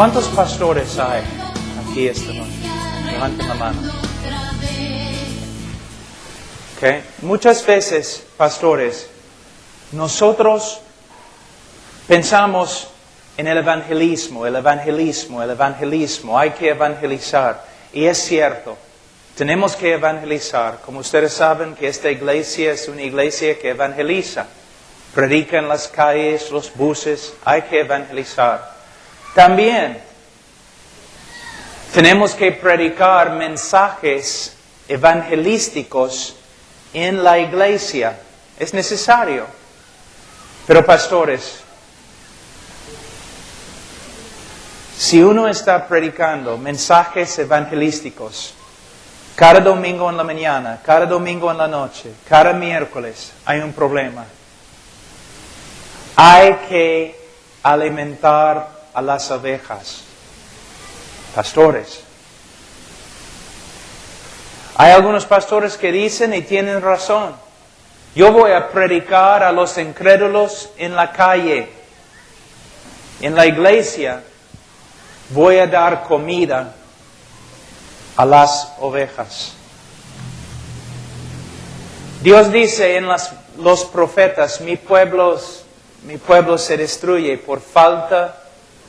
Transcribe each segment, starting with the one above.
¿Cuántos pastores hay aquí esta noche? Levanten la mano. Okay. Muchas veces, pastores, nosotros pensamos en el evangelismo, hay que evangelizar. Y es cierto, tenemos que evangelizar. Como ustedes saben que esta iglesia es una iglesia que evangeliza. Predica en las calles, los buses, hay que evangelizar. También tenemos que predicar mensajes evangelísticos en la iglesia. Es necesario. Pero pastores, si uno está predicando mensajes evangelísticos cada domingo en la mañana, cada domingo en la noche, cada miércoles, hay un problema. Hay que alimentar a las ovejas. Pastores. Hay algunos pastores que dicen y tienen razón. Yo voy a predicar a los incrédulos en la calle. En la iglesia voy a dar comida a las ovejas. Dios dice en los profetas, mi pueblo se destruye por falta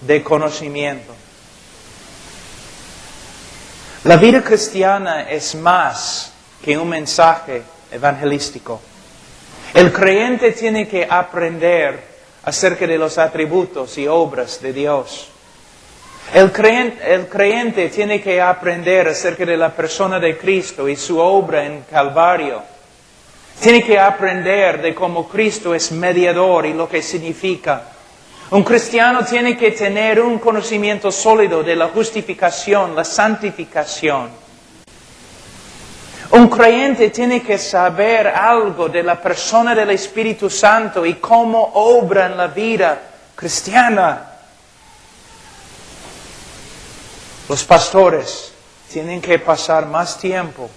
de conocimiento. La vida cristiana es más que un mensaje evangelístico. El creyente tiene que aprender acerca de los atributos y obras de Dios. El creyente tiene que aprender acerca de la persona de Cristo y su obra en Calvario. Tiene que aprender de cómo Cristo es mediador y lo que significa. Un cristiano tiene que tener un conocimiento sólido de la justificación, la santificación. Un creyente tiene que saber algo de la persona del Espíritu Santo y cómo obra en la vida cristiana. Los pastores tienen que pasar más tiempo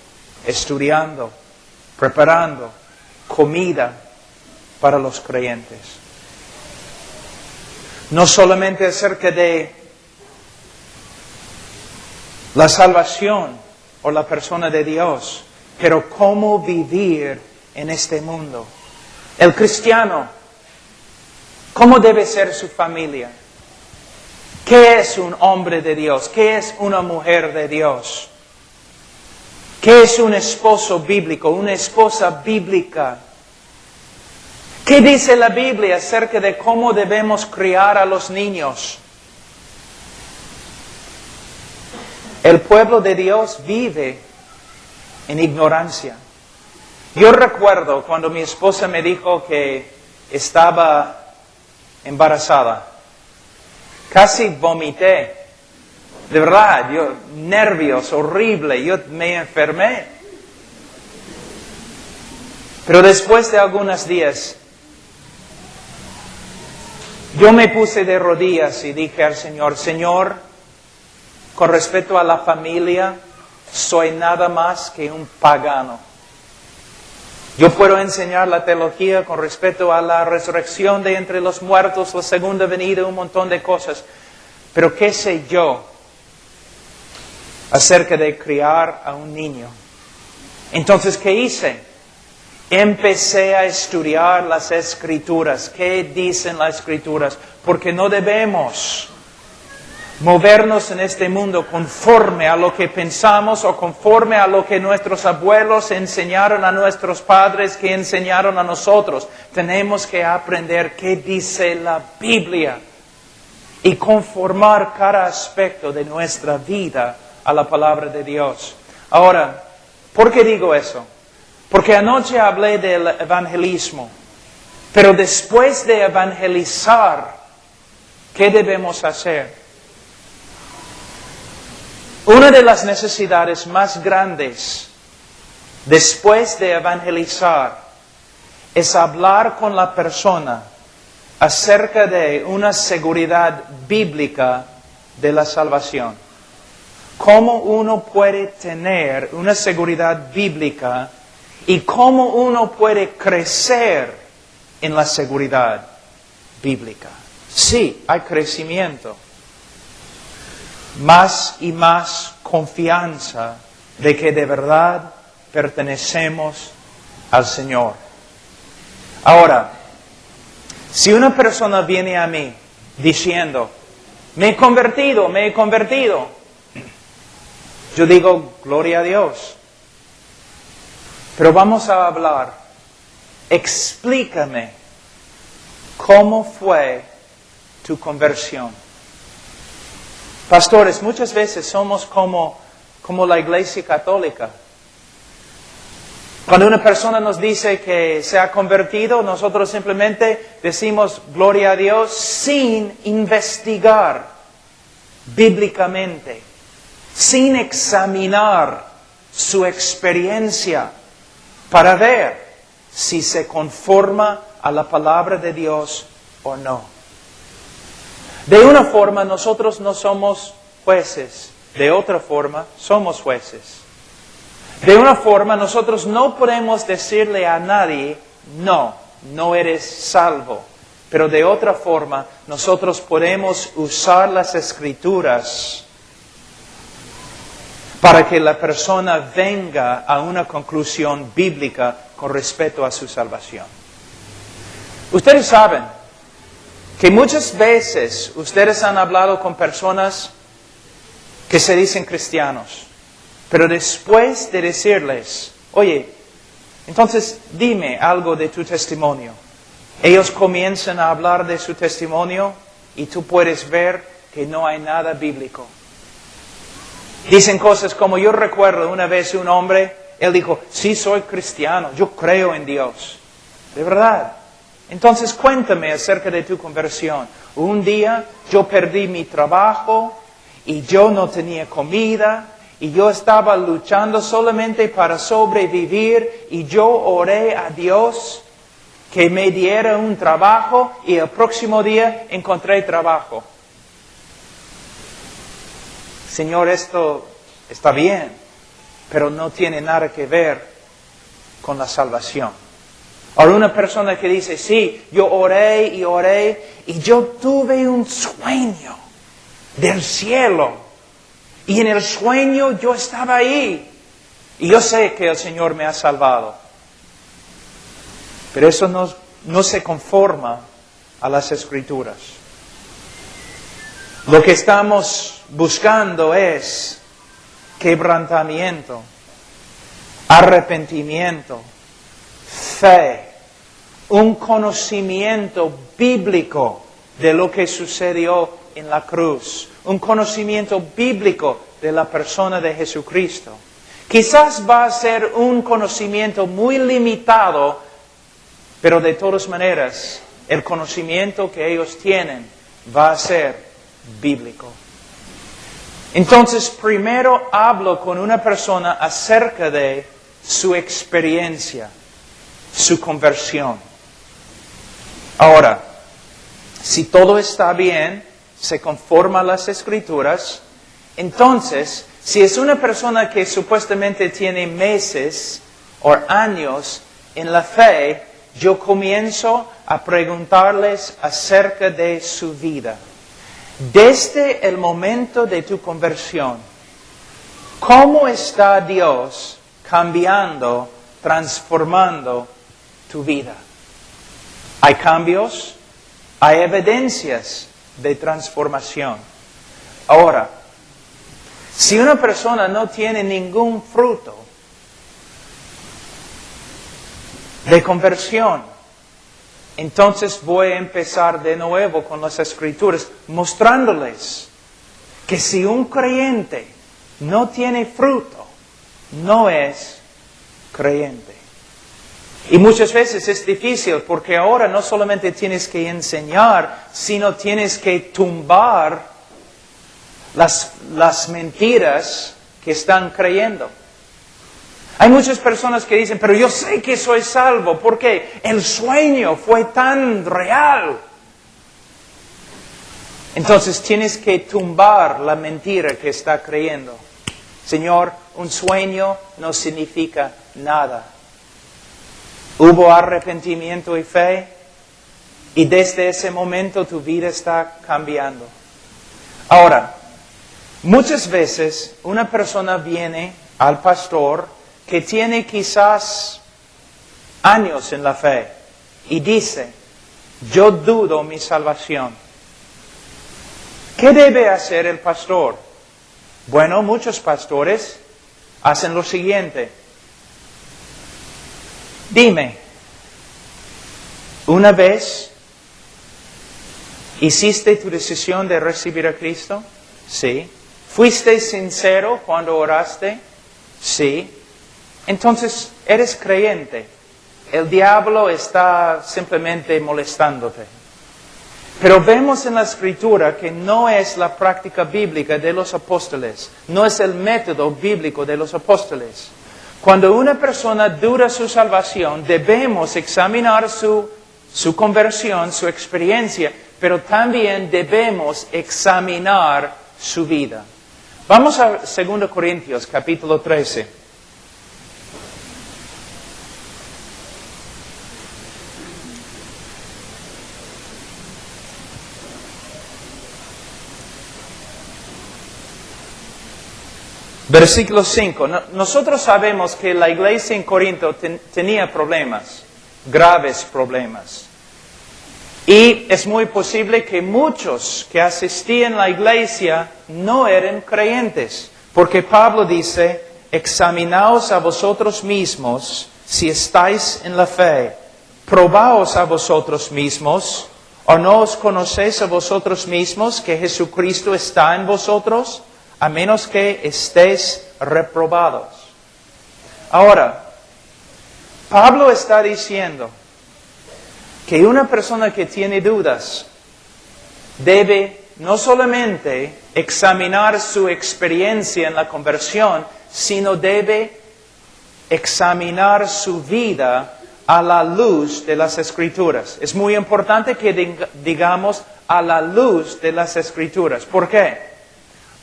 estudiando, preparando comida para los creyentes. No solamente acerca de la salvación o la persona de Dios, pero cómo vivir en este mundo. El cristiano, ¿cómo debe ser su familia? ¿Qué es un hombre de Dios? ¿Qué es una mujer de Dios? ¿Qué es un esposo bíblico, una esposa bíblica? ¿Qué dice la Biblia acerca de cómo debemos criar a los niños? El pueblo de Dios vive en ignorancia. Yo recuerdo cuando mi esposa me dijo que estaba embarazada. Casi vomité. De verdad, nervios, horrible, yo me enfermé. Pero después de algunos días, yo me puse de rodillas y dije al Señor, Señor, con respecto a la familia, soy nada más que un pagano. Yo puedo enseñar la teología con respecto a la resurrección de entre los muertos, la segunda venida, un montón de cosas. Pero ¿qué sé yo acerca de criar a un niño? Entonces, ¿qué hice? Empecé a estudiar las Escrituras. ¿Qué dicen las Escrituras? Porque no debemos movernos en este mundo conforme a lo que pensamos o conforme a lo que nuestros abuelos enseñaron a nuestros padres, que enseñaron a nosotros. Tenemos que aprender qué dice la Biblia y conformar cada aspecto de nuestra vida a la palabra de Dios. Ahora, ¿por qué digo eso? Porque anoche hablé del evangelismo, pero después de evangelizar, ¿qué debemos hacer? Una de las necesidades más grandes después de evangelizar es hablar con la persona acerca de una seguridad bíblica de la salvación. ¿Cómo uno puede tener una seguridad bíblica y cómo uno puede crecer en la seguridad bíblica? Sí, hay crecimiento. más y más confianza de que de verdad pertenecemos al Señor. Ahora, si una persona viene a mí diciendo, me he convertido, yo digo, gloria a Dios. Pero vamos a hablar, explícame cómo fue tu conversión. Pastores, muchas veces somos como la Iglesia Católica. Cuando una persona nos dice que se ha convertido, nosotros simplemente decimos gloria a Dios sin investigar bíblicamente, sin examinar su experiencia para ver si se conforma a la palabra de Dios o no. De una forma nosotros no somos jueces, de otra forma somos jueces. De una forma nosotros no podemos decirle a nadie, no eres salvo. Pero de otra forma nosotros podemos usar las Escrituras para que la persona venga a una conclusión bíblica con respecto a su salvación. Ustedes saben que muchas veces ustedes han hablado con personas que se dicen cristianos. Pero después de decirles, oye, entonces dime algo de tu testimonio. Ellos comienzan a hablar de su testimonio y tú puedes ver que no hay nada bíblico. Dicen cosas como, yo recuerdo una vez un hombre, él dijo, sí soy cristiano, yo creo en Dios. De verdad. Entonces cuéntame acerca de tu conversión. Un día yo perdí mi trabajo y yo no tenía comida. Y yo estaba luchando solamente para sobrevivir y yo oré a Dios que me diera un trabajo y el próximo día encontré trabajo. Señor, esto está bien, pero no tiene nada que ver con la salvación. Ahora una persona que dice, sí, yo oré y yo tuve un sueño del cielo. Y en el sueño yo estaba ahí. Y yo sé que el Señor me ha salvado. Pero eso no se conforma a las Escrituras. Lo que estamos buscando es quebrantamiento, arrepentimiento, fe, un conocimiento bíblico de lo que sucedió en la cruz. Un conocimiento bíblico de la persona de Jesucristo. Quizás va a ser un conocimiento muy limitado, pero de todas maneras, el conocimiento que ellos tienen va a ser bíblico. Entonces, primero hablo con una persona acerca de su experiencia, su conversión. Ahora, si todo está bien, se conforma a las Escrituras, entonces, si es una persona que supuestamente tiene meses o años en la fe, yo comienzo a preguntarles acerca de su vida. Desde el momento de tu conversión, ¿cómo está Dios cambiando, transformando tu vida? ¿Hay cambios? ¿Hay evidencias de transformación? Ahora, si una persona no tiene ningún fruto de conversión, entonces voy a empezar de nuevo con las Escrituras, mostrándoles que si un creyente no tiene fruto, no es creyente. Y muchas veces es difícil porque ahora no solamente tienes que enseñar, sino tienes que tumbar las mentiras que están creyendo. Hay muchas personas que dicen, pero yo sé que soy salvo porque el sueño fue tan real. Entonces tienes que tumbar la mentira que está creyendo. Señor, un sueño no significa nada. Hubo arrepentimiento y fe, y desde ese momento tu vida está cambiando. Ahora, Muchas veces una persona viene al pastor que tiene quizás años en la fe y dice, yo dudo mi salvación. ¿Qué debe hacer el pastor? Bueno, muchos pastores hacen lo siguiente. Dime, ¿una vez hiciste tu decisión de recibir a Cristo? Sí. ¿Fuiste sincero cuando oraste? Sí. Entonces, eres creyente. El diablo está simplemente molestándote. Pero vemos en la Escritura que no es la práctica bíblica de los apóstoles, no es el método bíblico de los apóstoles. Cuando una persona duda su salvación, debemos examinar su conversión, su experiencia, pero también debemos examinar su vida. Vamos a 2 Corintios, capítulo 13. Versículo 5. Nosotros sabemos que la iglesia en Corinto tenía problemas, graves problemas. Y es muy posible que muchos que asistían a la iglesia no eran creyentes. Porque Pablo dice, examinaos a vosotros mismos si estáis en la fe. Probaos a vosotros mismos, ¿o no os conocéis a vosotros mismos que Jesucristo está en vosotros? A menos que estéis reprobados. Ahora, Pablo está diciendo que una persona que tiene dudas debe no solamente examinar su experiencia en la conversión, sino debe examinar su vida a la luz de las Escrituras. Es muy importante que digamos a la luz de las Escrituras. ¿Por qué?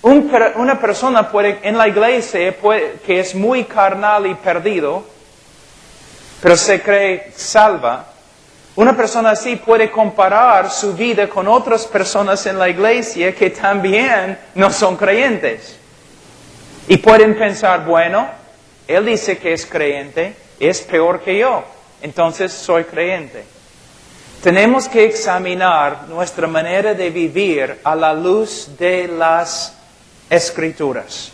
Una persona puede, en la iglesia que es muy carnal y perdido, pero se cree salva, una persona así puede comparar su vida con otras personas en la iglesia que también no son creyentes. Y pueden pensar, bueno, él dice que es creyente, es peor que yo, entonces soy creyente. Tenemos que examinar nuestra manera de vivir a la luz de las Escrituras,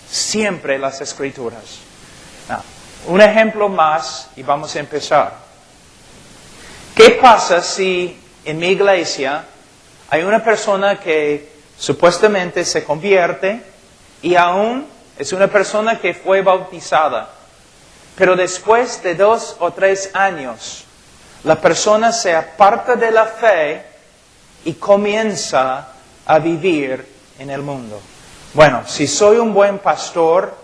siempre las Escrituras. Un ejemplo más y vamos a empezar. ¿Qué pasa si en mi iglesia hay una persona que supuestamente se convierte y aún es una persona que fue bautizada, pero después de 2 o 3 años la persona se aparta de la fe y comienza a vivir en el mundo? Bueno, si soy un buen pastor,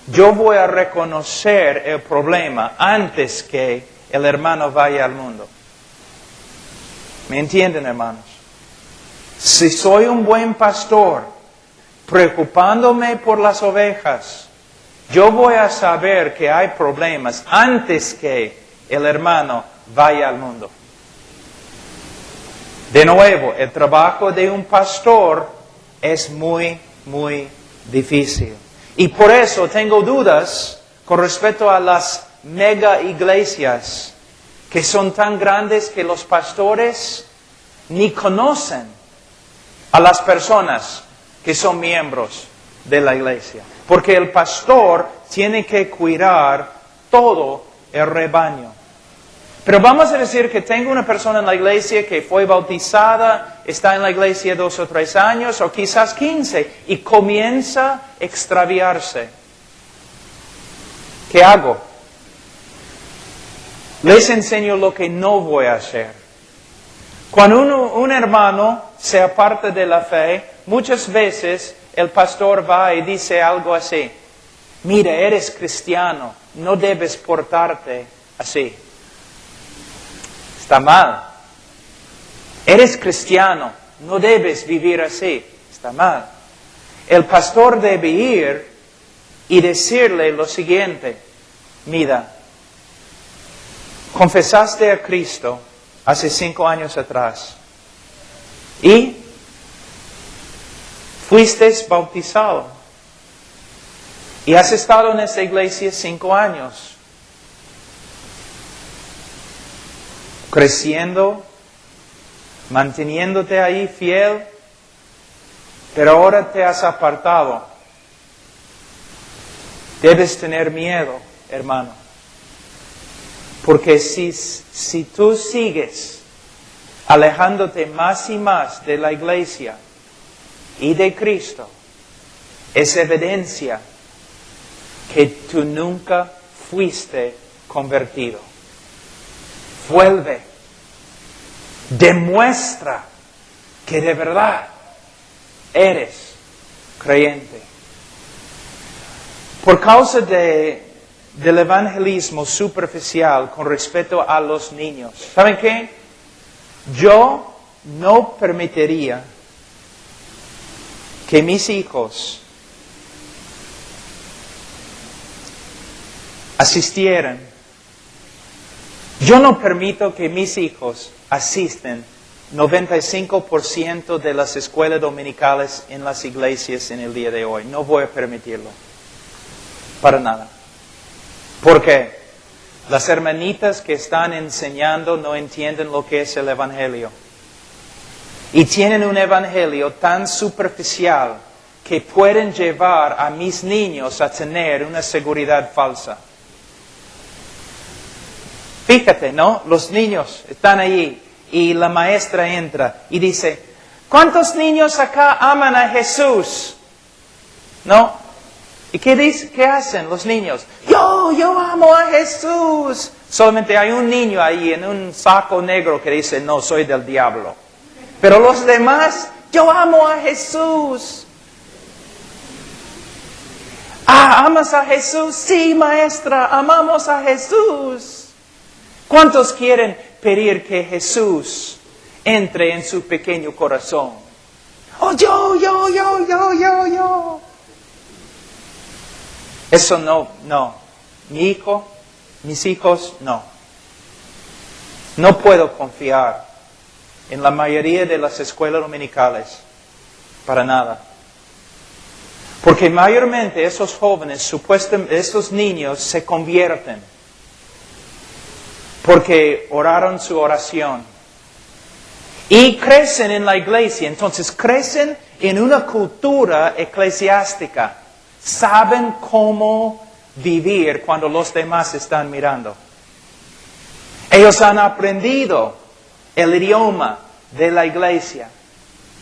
yo voy a reconocer el problema antes que el hermano vaya al mundo. ¿Me entienden, hermanos? Si soy un buen pastor, preocupándome por las ovejas, yo voy a saber que hay problemas antes que el hermano vaya al mundo. De nuevo, el trabajo de un pastor es muy difícil. Y por eso tengo dudas con respecto a las mega iglesias que son tan grandes que los pastores ni conocen a las personas que son miembros de la iglesia. Porque el pastor tiene que cuidar todo el rebaño. Pero vamos a decir que tengo una persona en la iglesia que fue bautizada, está en la iglesia 2 o 3 años, o quizás 15, y comienza a extraviarse. ¿Qué hago? Les enseño lo que no voy a hacer. Cuando un hermano se aparta de la fe, muchas veces el pastor va y dice algo así. Mira, eres cristiano, no debes portarte así. Está mal. Eres cristiano, no debes vivir así. Está mal. El pastor debe ir y decirle lo siguiente. Mira, confesaste a Cristo hace 5 años atrás y fuiste bautizado y has estado en esa iglesia 5 años, creciendo, manteniéndote ahí fiel, pero ahora te has apartado. Debes tener miedo, hermano, porque si tú sigues alejándote más y más de la iglesia y de Cristo, es evidencia que tú nunca fuiste convertido. Vuelve, demuestra que de verdad eres creyente. Por causa del evangelismo superficial con respecto a los niños, ¿saben qué? Yo no permitiría que mis hijos asistieran. Yo no permito que mis hijos asisten 95% de las escuelas dominicales en las iglesias en el día de hoy. No voy a permitirlo. Para nada. ¿Por qué? Las hermanitas que están enseñando no entienden lo que es el evangelio. Y tienen un evangelio tan superficial que pueden llevar a mis niños a tener una seguridad falsa. Fíjate, ¿no? Los niños están allí y la maestra entra y dice, ¿cuántos niños acá aman a Jesús? ¿No? ¿Y qué hacen los niños? Yo amo a Jesús. Solamente hay un niño ahí en un saco negro que dice, no, soy del diablo. Pero los demás, yo amo a Jesús. ¿Amas a Jesús? Sí, maestra, amamos a Jesús. ¿Cuántos quieren pedir que Jesús entre en su pequeño corazón? Yo. Eso no. Mis hijos, no. No puedo confiar en la mayoría de las escuelas dominicales. Para nada. Porque mayormente esos jóvenes, estos niños se convierten. Porque oraron su oración. Y crecen en la iglesia. Entonces crecen en una cultura eclesiástica. Saben cómo vivir cuando los demás están mirando. Ellos han aprendido el idioma de la iglesia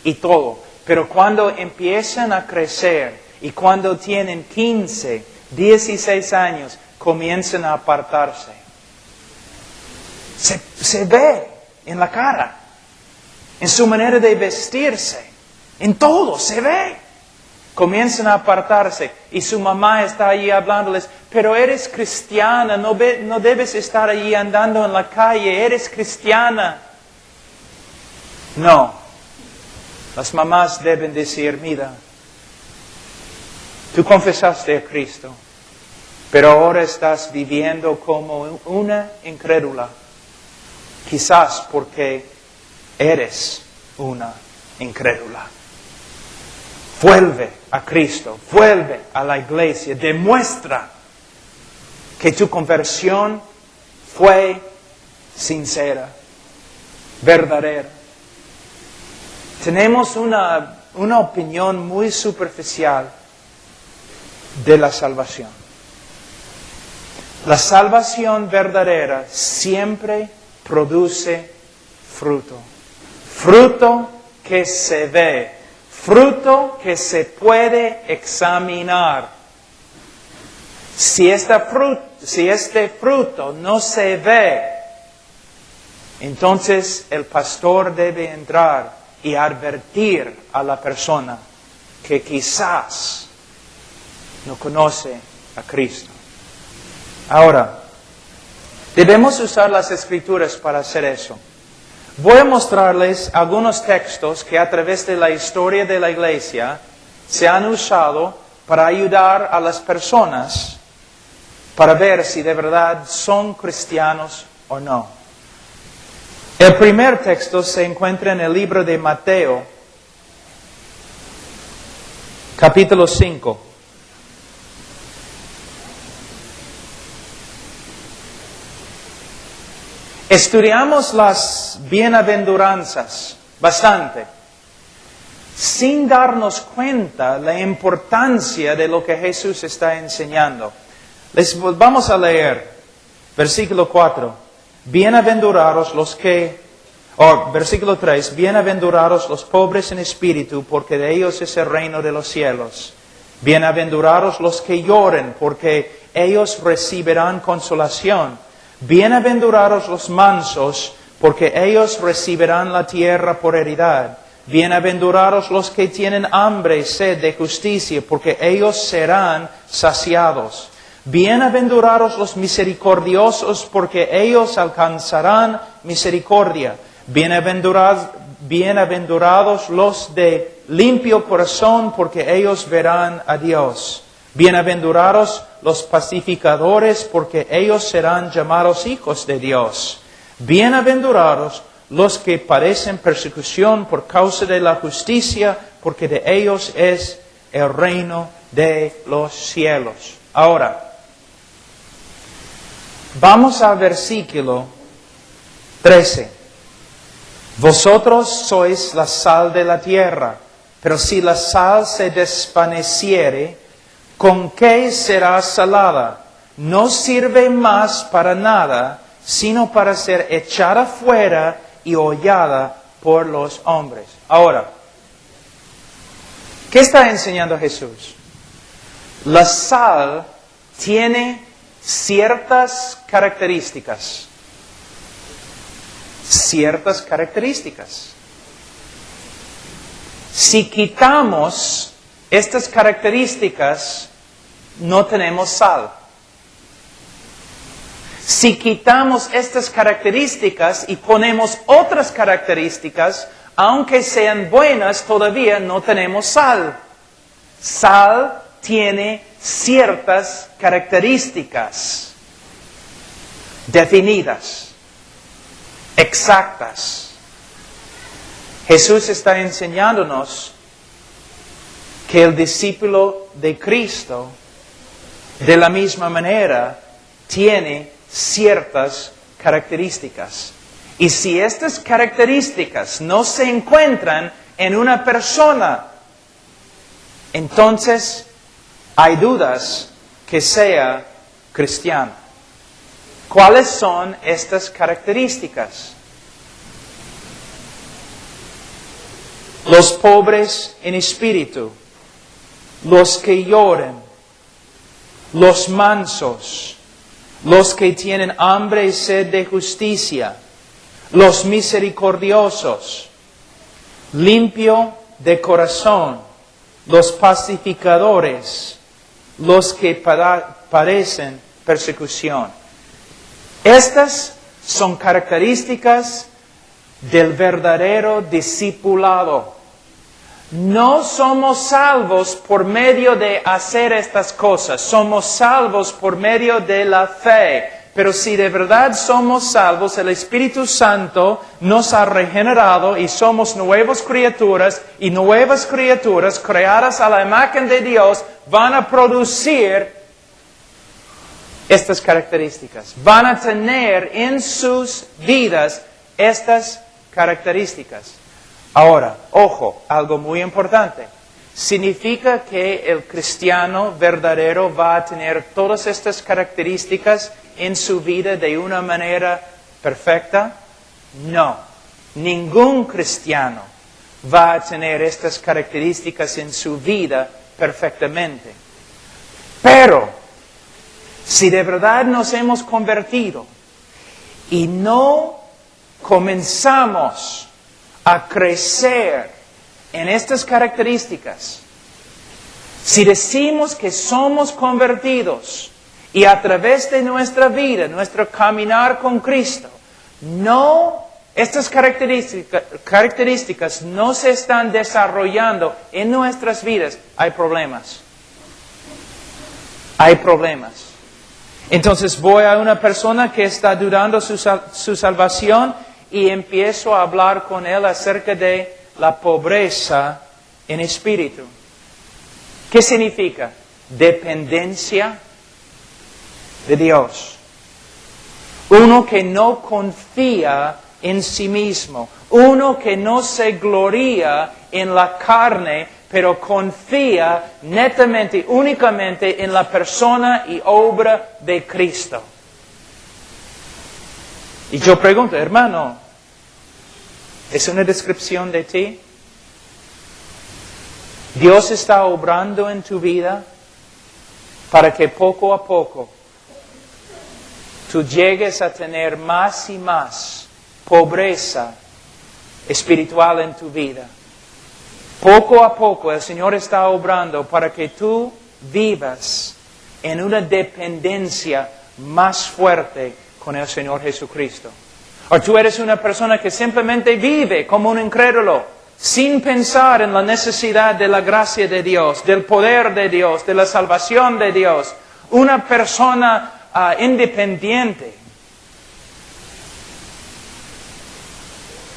y todo. Pero cuando empiezan a crecer y cuando tienen 15, 16 años, comienzan a apartarse. Se ve en la cara, en su manera de vestirse, en todo se ve. Comienzan a apartarse y su mamá está allí hablándoles, pero eres cristiana, no debes estar allí andando en la calle, eres cristiana. No, las mamás deben decir, mira, tú confesaste a Cristo, pero ahora estás viviendo como una incrédula. Quizás porque eres una incrédula. Vuelve a Cristo, vuelve a la iglesia, demuestra que tu conversión fue sincera, verdadera. Tenemos una opinión muy superficial de la salvación. La salvación verdadera siempre produce fruto. Fruto que se ve. Fruto que se puede examinar. Si este fruto no se ve, entonces el pastor debe entrar y advertir a la persona que quizás no conoce a Cristo. Ahora, debemos usar las Escrituras para hacer eso. Voy a mostrarles algunos textos que a través de la historia de la iglesia se han usado para ayudar a las personas para ver si de verdad son cristianos o no. El primer texto se encuentra en el libro de Mateo, capítulo 5. Estudiamos las bienaventuranzas bastante, sin darnos cuenta la importancia de lo que Jesús está enseñando. Vamos a leer versículo 4. Bienaventurados los que, versículo 3, bienaventurados los pobres en espíritu, porque de ellos es el reino de los cielos. Bienaventurados los que lloren, porque ellos recibirán consolación. Bienaventurados los mansos, porque ellos recibirán la tierra por heredad. Bienaventurados los que tienen hambre y sed de justicia, porque ellos serán saciados. Bienaventurados los misericordiosos, porque ellos alcanzarán misericordia. Bienaventurados los de limpio corazón, porque ellos verán a Dios. Bienaventurados los pacificadores, porque ellos serán llamados hijos de Dios. Bienaventurados los que padecen persecución por causa de la justicia, porque de ellos es el reino de los cielos. Ahora, vamos al versículo 13. Vosotros sois la sal de la tierra, pero si la sal se desvaneciere, ¿con qué será salada? No sirve más para nada, sino para ser echada fuera y hollada por los hombres. Ahora, ¿qué está enseñando Jesús? La sal tiene ciertas características. Ciertas características. Si quitamos estas características, no tenemos sal. Si quitamos estas características y ponemos otras características, aunque sean buenas, todavía no tenemos sal. Sal tiene ciertas características definidas, exactas. Jesús está enseñándonos que el discípulo de Cristo, de la misma manera, tiene ciertas características. Y si estas características no se encuentran en una persona, entonces hay dudas que sea cristiano. ¿Cuáles son estas características? Los pobres en espíritu, los que lloran, los mansos, los que tienen hambre y sed de justicia, los misericordiosos, limpio de corazón, los pacificadores, los que padecen persecución. Estas son características del verdadero discipulado. No somos salvos por medio de hacer estas cosas, somos salvos por medio de la fe. Pero si de verdad somos salvos, el Espíritu Santo nos ha regenerado y somos nuevas criaturas, y nuevas criaturas creadas a la imagen de Dios van a producir estas características. Van a tener en sus vidas estas características. Ahora, ojo, algo muy importante. ¿Significa que el cristiano verdadero va a tener todas estas características en su vida de una manera perfecta? No. Ningún cristiano va a tener estas características en su vida perfectamente. Pero, si de verdad nos hemos convertido y no comenzamos a crecer en estas características, si decimos que somos convertidos y a través de nuestra vida, nuestro caminar con Cristo, estas características no se están desarrollando en nuestras vidas, hay problemas. Hay problemas. Entonces voy a una persona que está dudando su salvación y empiezo a hablar con él acerca de la pobreza en espíritu. ¿Qué significa? Dependencia de Dios. Uno que no confía en sí mismo. Uno que no se gloría en la carne, pero confía netamente, únicamente en la persona y obra de Cristo. Y yo pregunto, hermano, ¿es una descripción de ti? Dios está obrando en tu vida para que poco a poco tú llegues a tener más y más pobreza espiritual en tu vida. Poco a poco el Señor está obrando para que tú vivas en una dependencia más fuerte con el Señor Jesucristo. O tú eres una persona que simplemente vive como un incrédulo, sin pensar en la necesidad de la gracia de Dios, del poder de Dios, de la salvación de Dios. Una persona independiente.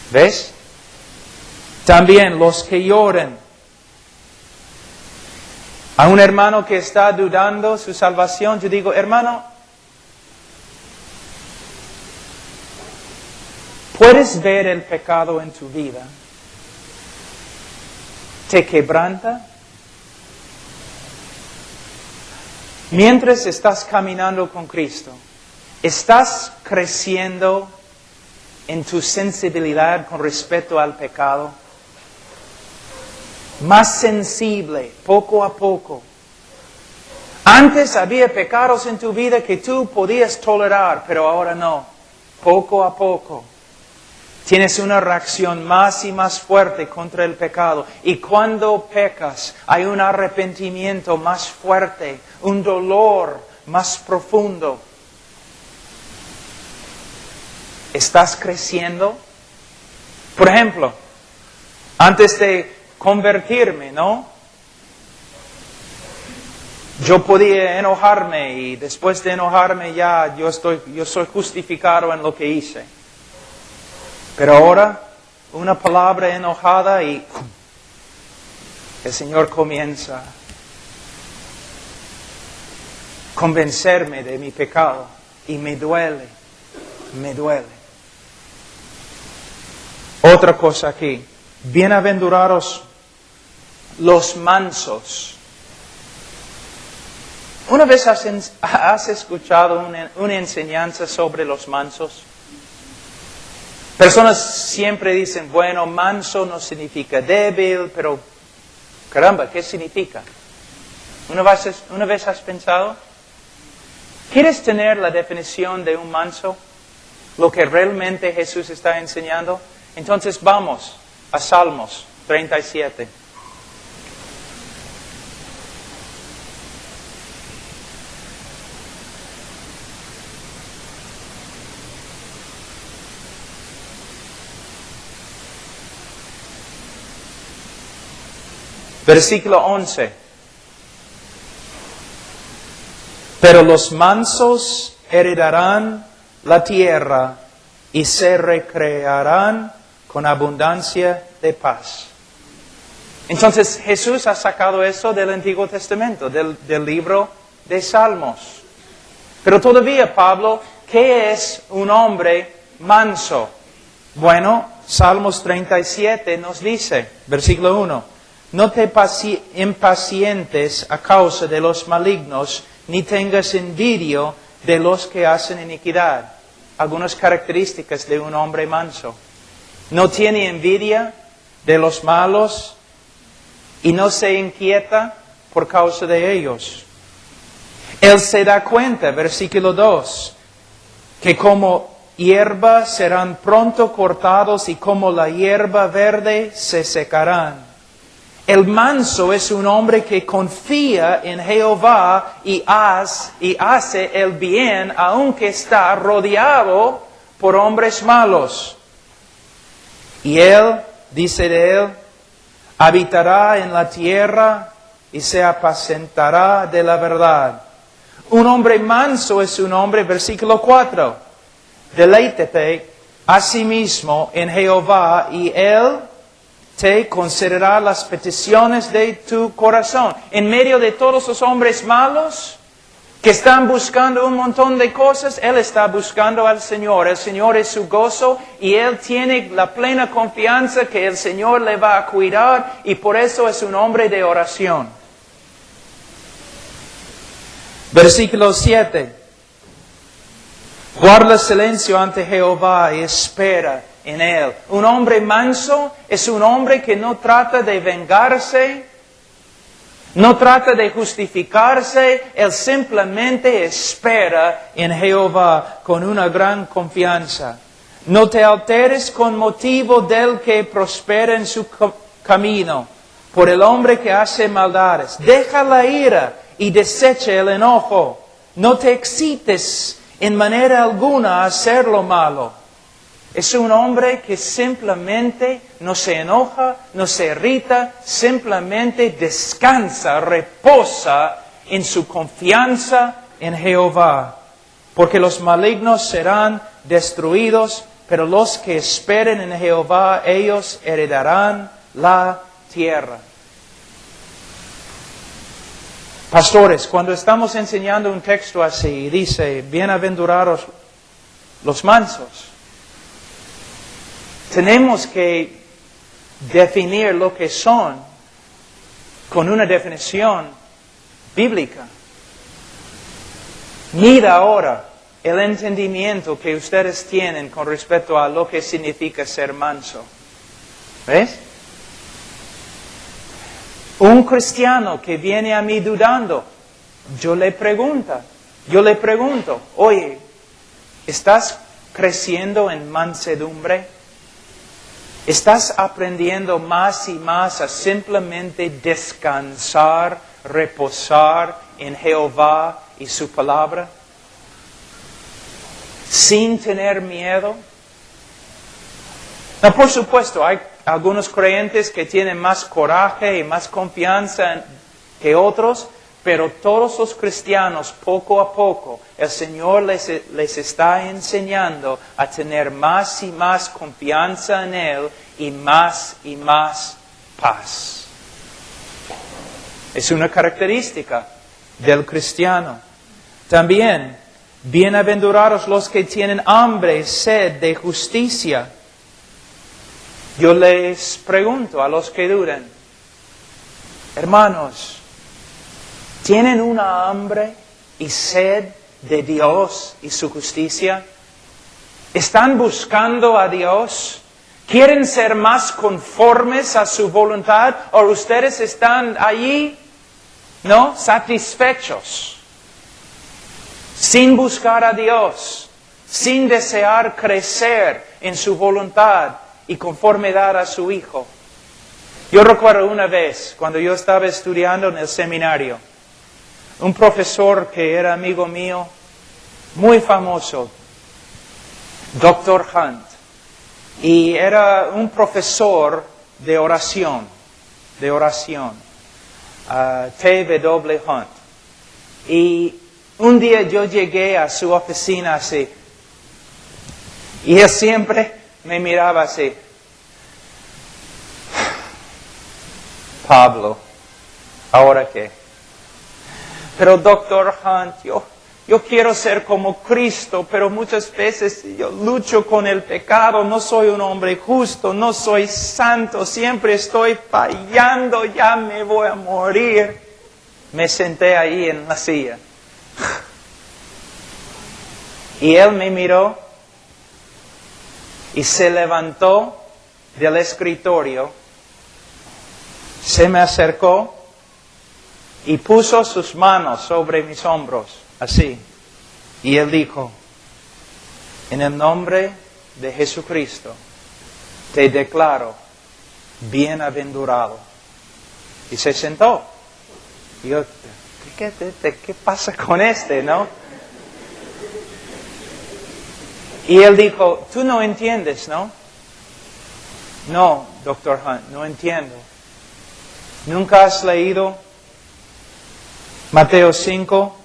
¿Ves? También los que lloran. A un hermano que está dudando su salvación, yo digo, hermano, ¿puedes ver el pecado en tu vida? ¿Te quebranta? Mientras estás caminando con Cristo, ¿estás creciendo en tu sensibilidad con respecto al pecado? Más sensible, poco a poco. Antes había pecados en tu vida que tú podías tolerar, pero ahora no. Poco a poco. Tienes una reacción más y más fuerte contra el pecado. Y cuando pecas, hay un arrepentimiento más fuerte, un dolor más profundo. ¿Estás creciendo? Por ejemplo, antes de convertirme, ¿no? Yo podía enojarme y después de enojarme ya yo soy justificado en lo que hice. Pero ahora, una palabra enojada y el Señor comienza a convencerme de mi pecado y me duele. Otra cosa aquí, bienaventurados los mansos. ¿Una vez has escuchado una enseñanza sobre los mansos? Personas siempre dicen, bueno, manso no significa débil, pero caramba, ¿qué significa? ¿Una vez has pensado? ¿Quieres tener la definición de un manso? Lo que realmente Jesús está enseñando. Entonces vamos a Salmos 37. Versículo 11. Pero los mansos heredarán la tierra y se recrearán con abundancia de paz. Entonces Jesús ha sacado eso del Antiguo Testamento, del libro de Salmos. Pero todavía, Pablo, ¿qué es un hombre manso? Bueno, Salmos 37 nos dice, versículo 1. No te impacientes a causa de los malignos, ni tengas envidia de los que hacen iniquidad. Algunas características de un hombre manso. No tiene envidia de los malos y no se inquieta por causa de ellos. Él se da cuenta, versículo 2, que como hierba serán pronto cortados y como la hierba verde se secarán. El manso es un hombre que confía en Jehová y hace el bien aunque está rodeado por hombres malos. Y él, dice de él, habitará en la tierra y se apacentará de la verdad. Un hombre manso es un hombre, versículo 4, deleítate asimismo en Jehová y él te concederá las peticiones de tu corazón. En medio de todos los hombres malos que están buscando un montón de cosas, Él está buscando al Señor. El Señor es su gozo y Él tiene la plena confianza que el Señor le va a cuidar y por eso es un hombre de oración. Versículo 7. Guarda silencio ante Jehová y espera en Él. Un hombre manso es un hombre que no trata de vengarse, no trata de justificarse, Él simplemente espera en Jehová con una gran confianza. No te alteres con motivo del que prospera en su camino, por el hombre que hace maldades. Deja la ira y desecha el enojo. No te excites en manera alguna a hacer lo malo. Es un hombre que simplemente no se enoja, no se irrita, simplemente descansa, reposa en su confianza en Jehová. Porque los malignos serán destruidos, pero los que esperen en Jehová, ellos heredarán la tierra. Pastores, cuando estamos enseñando un texto así, dice, bienaventurados los mansos, tenemos que definir lo que son con una definición bíblica. Mira ahora el entendimiento que ustedes tienen con respecto a lo que significa ser manso. ¿Ves? Un cristiano que viene a mí dudando, yo le pregunto, oye, ¿estás creciendo en mansedumbre? ¿Estás aprendiendo más y más a simplemente descansar, reposar en Jehová y su palabra? Sin tener miedo. No, por supuesto, hay algunos creyentes que tienen más coraje y más confianza que otros, pero todos los cristianos, poco a poco, el Señor les está enseñando a tener más y más confianza en Él y más paz. Es una característica del cristiano. También, bienaventurados los que tienen hambre y sed de justicia. Yo les pregunto a los que dudan, hermanos, ¿tienen una hambre y sed de Dios y su justicia? ¿Están buscando a Dios? ¿Quieren ser más conformes a su voluntad? ¿O ustedes están allí, no, satisfechos, sin buscar a Dios, sin desear crecer en su voluntad y conformidad a su Hijo? Yo recuerdo una vez, cuando yo estaba estudiando en el seminario, un profesor que era amigo mío, muy famoso, Dr. Hunt, y era un profesor de oración, T.W. Hunt. Y un día yo llegué a su oficina así, y él siempre me miraba así. Pablo, ¿ahora qué? Pero Dr. Hunt, yo quiero ser como Cristo, pero muchas veces yo lucho con el pecado, no soy un hombre justo, no soy santo, siempre estoy fallando, ya me voy a morir. Me senté ahí en la silla. Y él me miró y se levantó del escritorio, se me acercó y puso sus manos sobre mis hombros, así. Y él dijo, en el nombre de Jesucristo, te declaro bienaventurado. Y se sentó. Y yo, ¿qué pasa con este, no? Y él dijo, tú no entiendes, ¿no? No, Dr. Hunt, no entiendo. ¿Nunca has leído Mateo 5,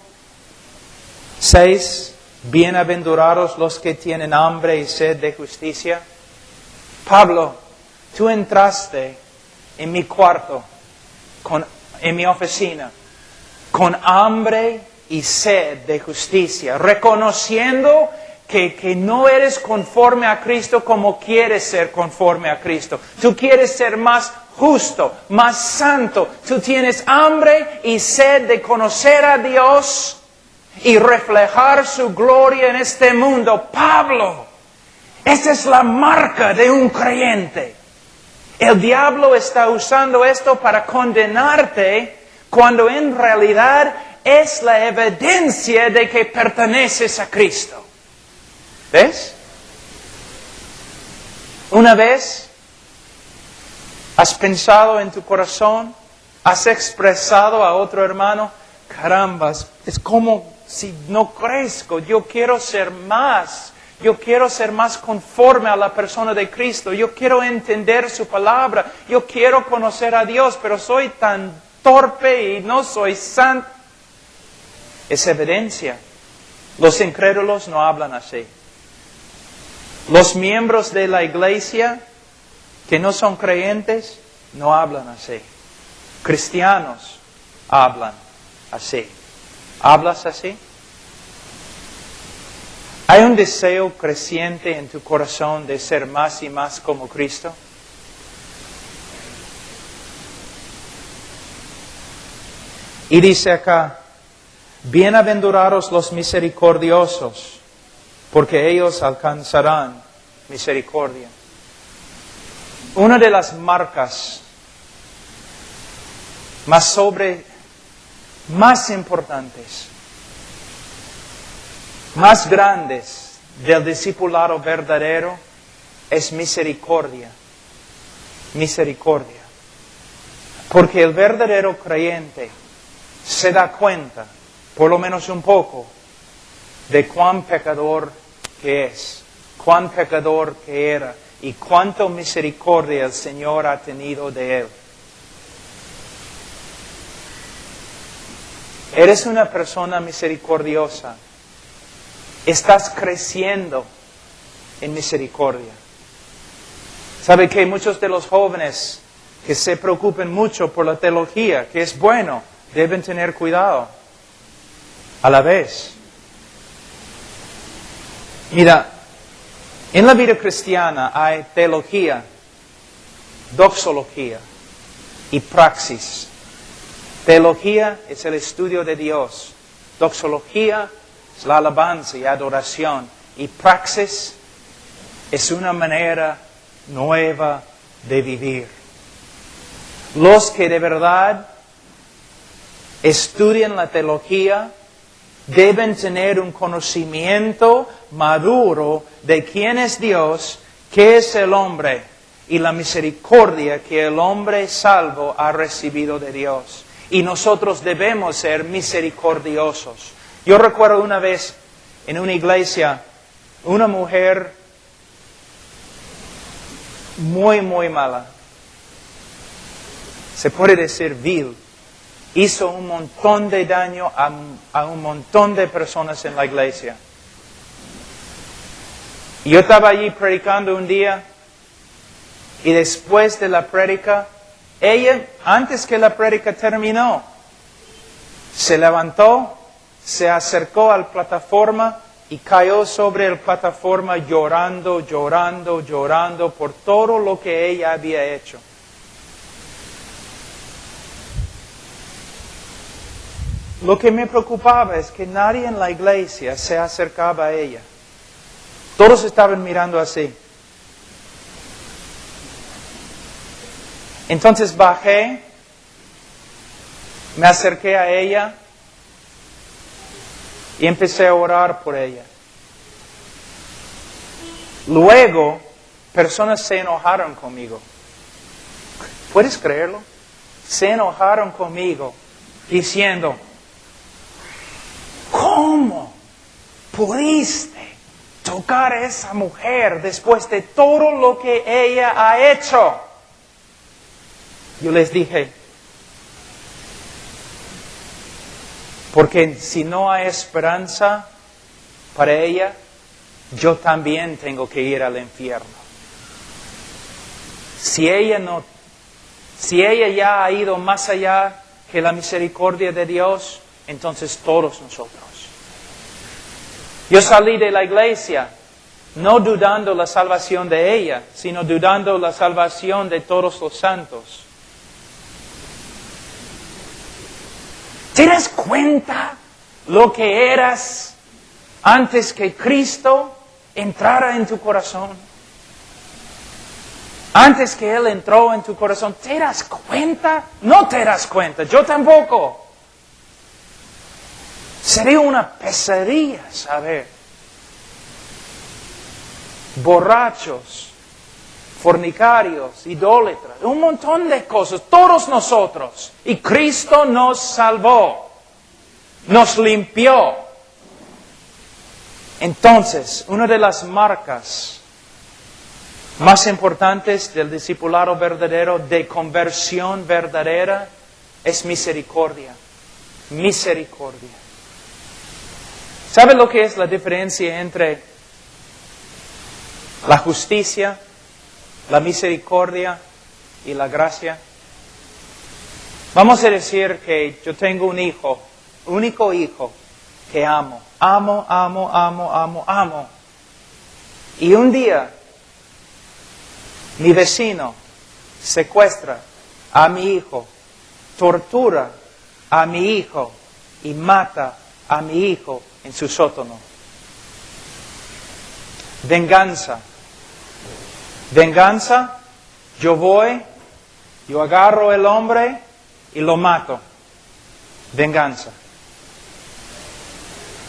6? Bienaventurados los que tienen hambre y sed de justicia. Pablo, tú entraste en mi cuarto, en mi oficina, con hambre y sed de justicia, reconociendo que no eres conforme a Cristo como quieres ser conforme a Cristo. Tú quieres ser más justo, más santo. Tú tienes hambre y sed de conocer a Dios y reflejar su gloria en este mundo. Pablo, esa es la marca de un creyente. El diablo está usando esto para condenarte cuando en realidad es la evidencia de que perteneces a Cristo. ¿Ves? Una vez has pensado en tu corazón, has expresado a otro hermano, caramba, es como si no crezco, yo quiero ser más. Yo quiero ser más conforme a la persona de Cristo. Yo quiero entender su palabra. Yo quiero conocer a Dios, pero soy tan torpe y no soy santo. Es evidencia. Los incrédulos no hablan así. Los miembros de la iglesia que no son creyentes no hablan así. Cristianos hablan así. ¿Hablas así? ¿Hay un deseo creciente en tu corazón de ser más y más como Cristo? Y dice acá, bienaventurados los misericordiosos, porque ellos alcanzarán misericordia. Una de las marcas más importantes, más grandes del discipulado verdadero es misericordia. Misericordia. Porque el verdadero creyente se da cuenta, por lo menos un poco, de cuán pecador que es, cuán pecador que era y cuánto misericordia el Señor ha tenido de él. Eres una persona misericordiosa. Estás creciendo en misericordia. ¿Sabe que muchos de los jóvenes que se preocupen mucho por la teología, que es bueno, deben tener cuidado? A la vez. Mira, en la vida cristiana hay teología, doxología y praxis. Teología es el estudio de Dios. Doxología es la alabanza y adoración. Y praxis es una manera nueva de vivir. Los que de verdad estudian la teología deben tener un conocimiento maduro de quién es Dios, qué es el hombre y la misericordia que el hombre salvo ha recibido de Dios. Y nosotros debemos ser misericordiosos. Yo recuerdo una vez en una iglesia, una mujer muy, muy mala. Se puede decir vil. Hizo un montón de daño a un montón de personas en la iglesia. Y yo estaba allí predicando un día y después de la prédica, ella, antes que la prédica terminó, se levantó, se acercó a la plataforma y cayó sobre la plataforma llorando, llorando, llorando por todo lo que ella había hecho. Lo que me preocupaba es que nadie en la iglesia se acercaba a ella. Todos estaban mirando así. Entonces bajé, me acerqué a ella y empecé a orar por ella. Luego, personas se enojaron conmigo. ¿Puedes creerlo? Se enojaron conmigo diciendo, ¿cómo pudiste tocar a esa mujer después de todo lo que ella ha hecho? Yo les dije, porque si no hay esperanza para ella, yo también tengo que ir al infierno. Si ella no Si ella ya ha ido más allá que la misericordia de Dios, entonces todos nosotros. Yo salí de la iglesia no dudando la salvación de ella, sino dudando la salvación de todos los santos. ¿Te das cuenta lo que eras antes que Cristo entrara en tu corazón? Antes que Él entró en tu corazón, ¿te das cuenta? No te das cuenta, yo tampoco. Sería una pesadilla saber. Borrachos, fornicarios, idólatras, un montón de cosas, todos nosotros. Y Cristo nos salvó, nos limpió. Entonces, una de las marcas más importantes del discipulado verdadero, de conversión verdadera, es misericordia. Misericordia. ¿Sabe lo que es la diferencia entre la justicia, la misericordia y la gracia? Vamos a decir que yo tengo un hijo, único hijo, que amo. Amo. Y un día, mi vecino secuestra a mi hijo, tortura a mi hijo y mata a mi hijo en su sótano. Venganza. Venganza, yo agarro el hombre y lo mato. Venganza.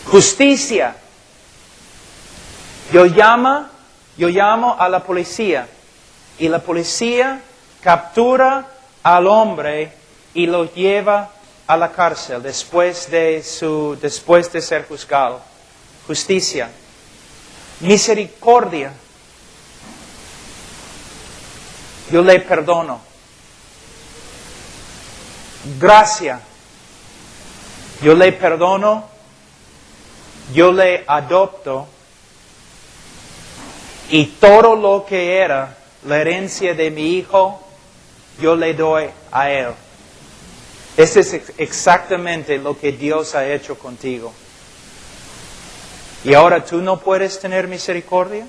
Justicia. Yo llamo a la policía y la policía captura al hombre y lo lleva a la cárcel después de ser juzgado. Justicia. Misericordia. Yo le perdono. Gracia. Yo le perdono. Yo le adopto. Y todo lo que era la herencia de mi hijo, yo le doy a él. Eso es exactamente lo que Dios ha hecho contigo. ¿Y ahora tú no puedes tener misericordia?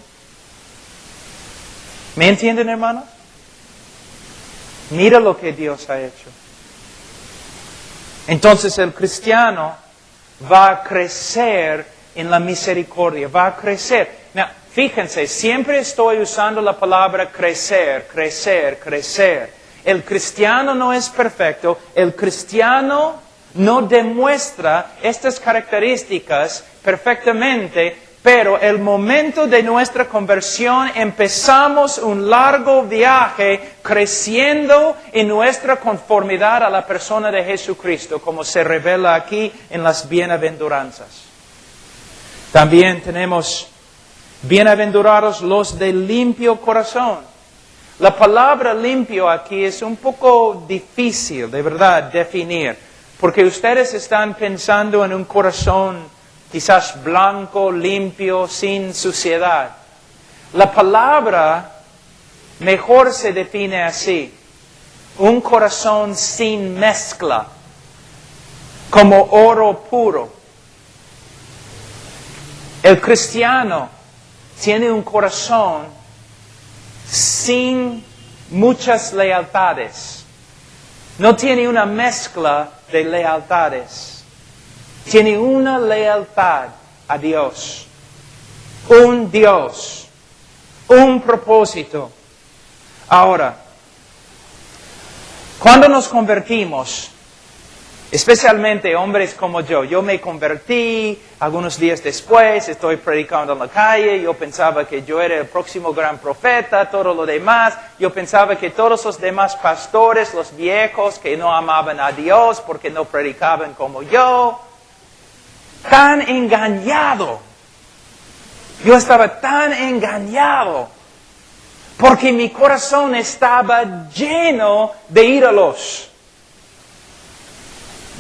¿Me entienden, hermanos? Mira lo que Dios ha hecho. Entonces el cristiano va a crecer en la misericordia, va a crecer. Now, fíjense, siempre estoy usando la palabra crecer. El cristiano no es perfecto, el cristiano no demuestra estas características perfectamente, pero el momento de nuestra conversión empezamos un largo viaje creciendo en nuestra conformidad a la persona de Jesucristo, como se revela aquí en las bienaventuranzas. También tenemos bienaventurados los de limpio corazón. La palabra limpio aquí es un poco difícil, de verdad, definir, porque ustedes están pensando en un corazón quizás blanco, limpio, sin suciedad. La palabra mejor se define así: un corazón sin mezcla, como oro puro. El cristiano tiene un corazón sin muchas lealtades. No tiene una mezcla de lealtades. Tiene una lealtad a Dios. Un Dios. Un propósito. Ahora, cuando nos convertimos, especialmente hombres como yo me convertí, algunos días después estoy predicando en la calle, yo pensaba que yo era el próximo gran profeta, todo lo demás, yo pensaba que todos los demás pastores, los viejos que no amaban a Dios porque no predicaban como yo, tan engañado, yo estaba tan engañado, porque mi corazón estaba lleno de ídolos.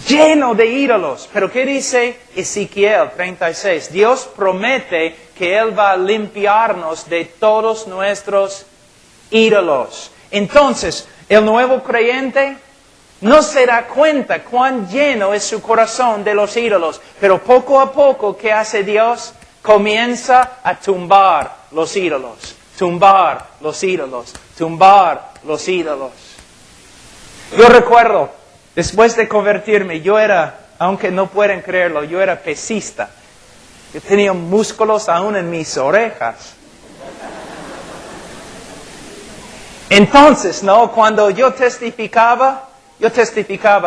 Lleno de ídolos. Pero ¿qué dice Ezequiel 36? Dios promete que Él va a limpiarnos de todos nuestros ídolos. Entonces, el nuevo creyente no se da cuenta cuán lleno es su corazón de los ídolos, pero poco a poco, ¿qué hace Dios? Comienza a tumbar los ídolos, tumbar los ídolos, tumbar los ídolos. Yo recuerdo, después de convertirme, yo era, aunque no pueden creerlo, yo era pesista. Yo tenía músculos aún en mis orejas. Entonces, ¿no? Cuando yo testificaba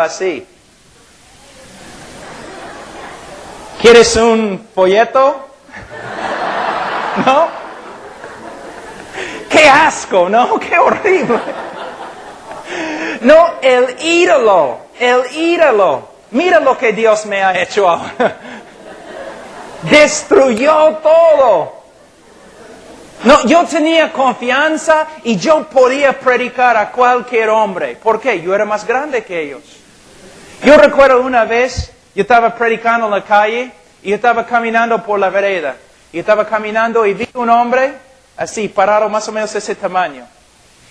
así. ¿Quieres un folleto? ¿No? ¡Qué asco! ¿No? ¡Qué horrible! No, el ídolo. Mira lo que Dios me ha hecho ahora. Destruyó todo. No, yo tenía confianza y yo podía predicar a cualquier hombre. ¿Por qué? Yo era más grande que ellos. Yo recuerdo una vez, yo estaba predicando en la calle y yo estaba caminando por la vereda. Yo estaba caminando y vi un hombre así, parado más o menos de ese tamaño.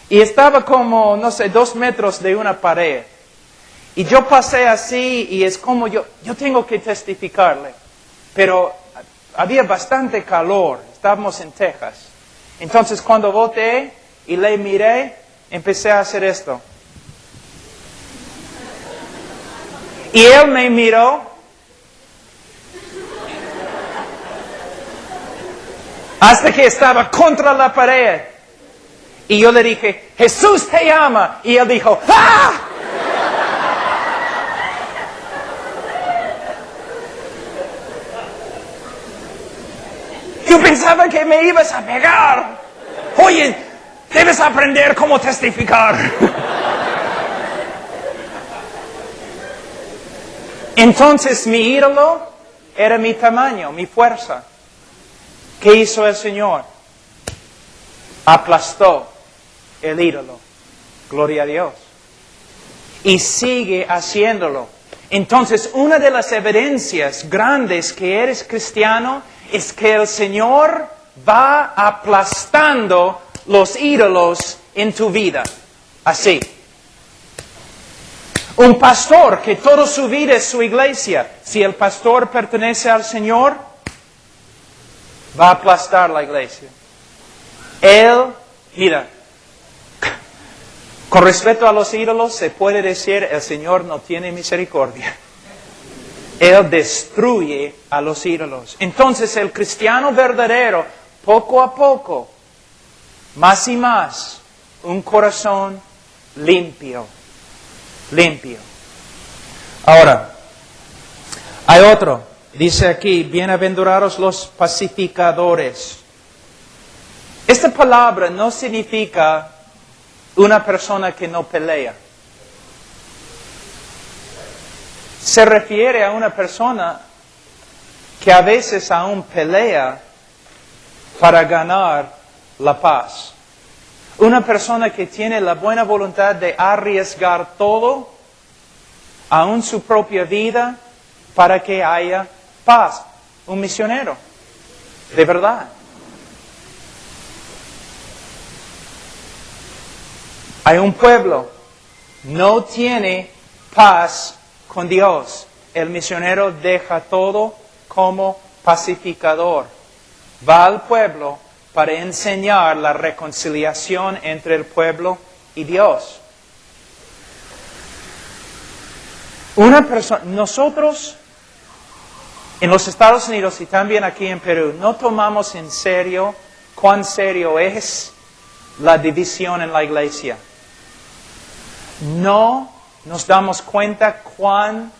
Y estaba como, 2 metros de una pared. Y yo pasé así y es como yo tengo que testificarle. Pero había bastante calor, estábamos en Texas. Entonces cuando volteé y le miré, empecé a hacer esto. Y él me miró. Hasta que estaba contra la pared. Y yo le dije, Jesús te ama. Y él dijo, ¡ah! Yo pensaba que me ibas a pegar. Oye, debes aprender cómo testificar. Entonces mi ídolo era mi tamaño, mi fuerza. ¿Qué hizo el Señor? Aplastó el ídolo. Gloria a Dios. Y sigue haciéndolo. Entonces, una de las evidencias grandes que eres cristiano es que el Señor va aplastando los ídolos en tu vida. Así. Un pastor que toda su vida es su iglesia, si el pastor pertenece al Señor, va a aplastar la iglesia. Él, mira, con respecto a los ídolos se puede decir, el Señor no tiene misericordia. Él destruye a los ídolos. Entonces el cristiano verdadero, poco a poco, más y más, un corazón limpio. Limpio. Ahora, hay otro. Dice aquí, bienaventurados los pacificadores. Esta palabra no significa una persona que no pelea. Se refiere a una persona que a veces aún pelea para ganar la paz. Una persona que tiene la buena voluntad de arriesgar todo, aún su propia vida, para que haya paz. Un misionero, de verdad. Hay un pueblo, no tiene paz con Dios. El misionero deja todo como pacificador. Va al pueblo para enseñar la reconciliación entre el pueblo y Dios. Nosotros en los Estados Unidos y también aquí en Perú no tomamos en serio cuán serio es la división en la iglesia. No nos damos cuenta cuán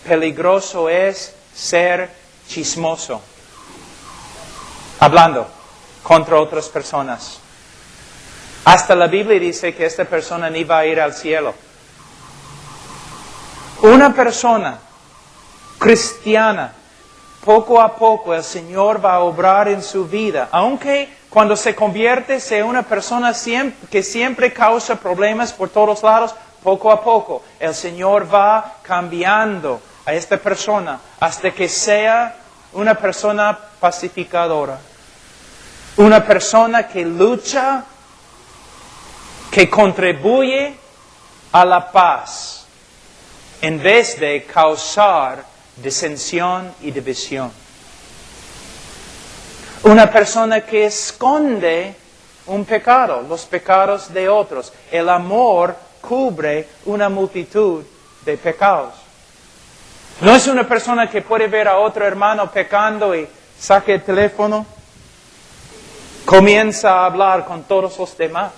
peligroso es ser chismoso, hablando contra otras personas. Hasta la Biblia dice que esta persona ni va a ir al cielo. Una persona cristiana, poco a poco el Señor va a obrar en su vida, aunque cuando se convierte sea una persona que siempre causa problemas por todos lados, poco a poco el Señor va cambiando a esta persona hasta que sea una persona pacificadora. Una persona que lucha, que contribuye a la paz, en vez de causar disensión y división. Una persona que esconde un pecado, los pecados de otros. El amor cubre una multitud de pecados. No es una persona que puede ver a otro hermano pecando y saca el teléfono, comienza a hablar con todos los demás.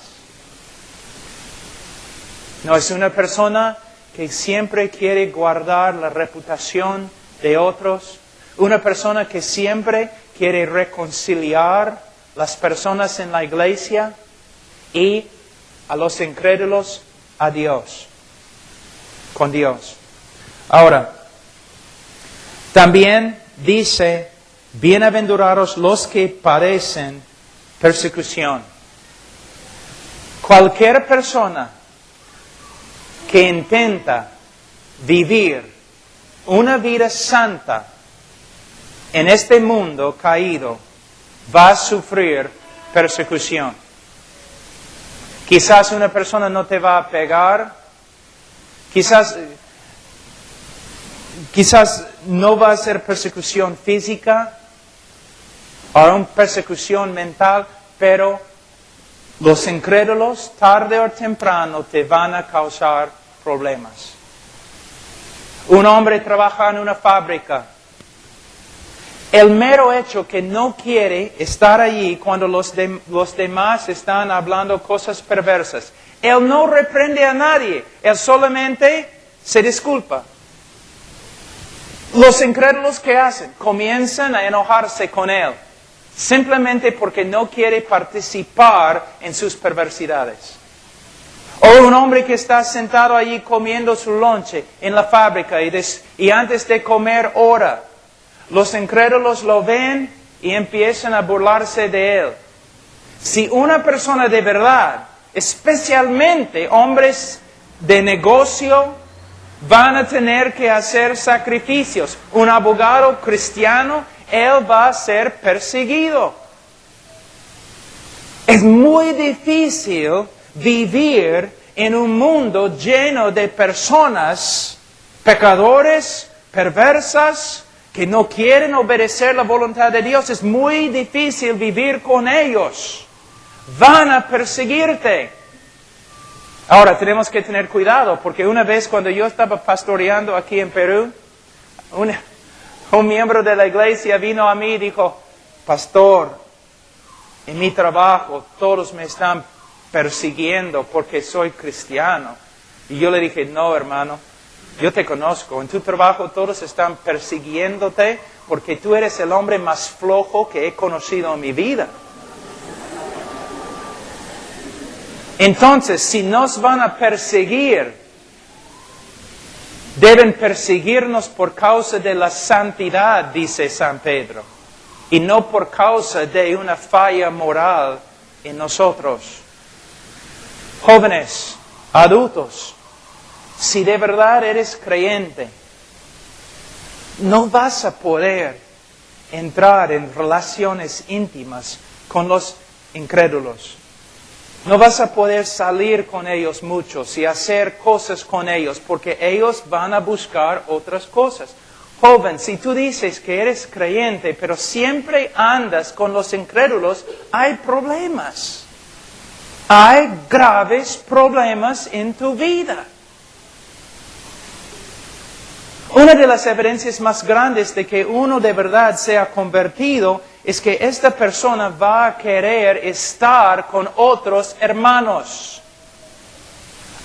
No es una persona que siempre quiere guardar la reputación de otros. Una persona que siempre quiere reconciliar las personas en la iglesia y a los incrédulos a Dios, con Dios. Ahora, también dice, bienaventurados los que padecen persecución. Cualquier persona que intenta vivir una vida santa en este mundo caído va a sufrir persecución. Quizás una persona no te va a pegar, quizás no va a ser persecución física o una persecución mental, pero los incrédulos tarde o temprano te van a causar problemas. Un hombre trabaja en una fábrica. El mero hecho que no quiere estar allí cuando los demás están hablando cosas perversas. Él no reprende a nadie, él solamente se disculpa. Los incrédulos que hacen, comienzan a enojarse con él, simplemente porque no quiere participar en sus perversidades. O un hombre que está sentado allí comiendo su lonche en la fábrica y antes de comer ora. Los incrédulos lo ven y empiezan a burlarse de él. Si una persona de verdad, especialmente hombres de negocio, van a tener que hacer sacrificios. Un abogado cristiano, él va a ser perseguido. Es muy difícil vivir en un mundo lleno de personas, pecadores, perversas, que no quieren obedecer la voluntad de Dios. Es muy difícil vivir con ellos. Van a perseguirte. Ahora, tenemos que tener cuidado, porque una vez cuando yo estaba pastoreando aquí en Perú, un miembro de la iglesia vino a mí y dijo, pastor, en mi trabajo todos me están persiguiendo porque soy cristiano. Y yo le dije, no, hermano, yo te conozco. En tu trabajo todos están persiguiéndote porque tú eres el hombre más flojo que he conocido en mi vida. Entonces, si nos van a perseguir, deben perseguirnos por causa de la santidad, dice San Pedro, y no por causa de una falla moral en nosotros. Jóvenes, adultos, si de verdad eres creyente, no vas a poder entrar en relaciones íntimas con los incrédulos. No vas a poder salir con ellos muchos y hacer cosas con ellos porque ellos van a buscar otras cosas. Joven, si tú dices que eres creyente pero siempre andas con los incrédulos, hay problemas. Hay graves problemas en tu vida. Una de las evidencias más grandes de que uno de verdad se ha convertido es que esta persona va a querer estar con otros hermanos,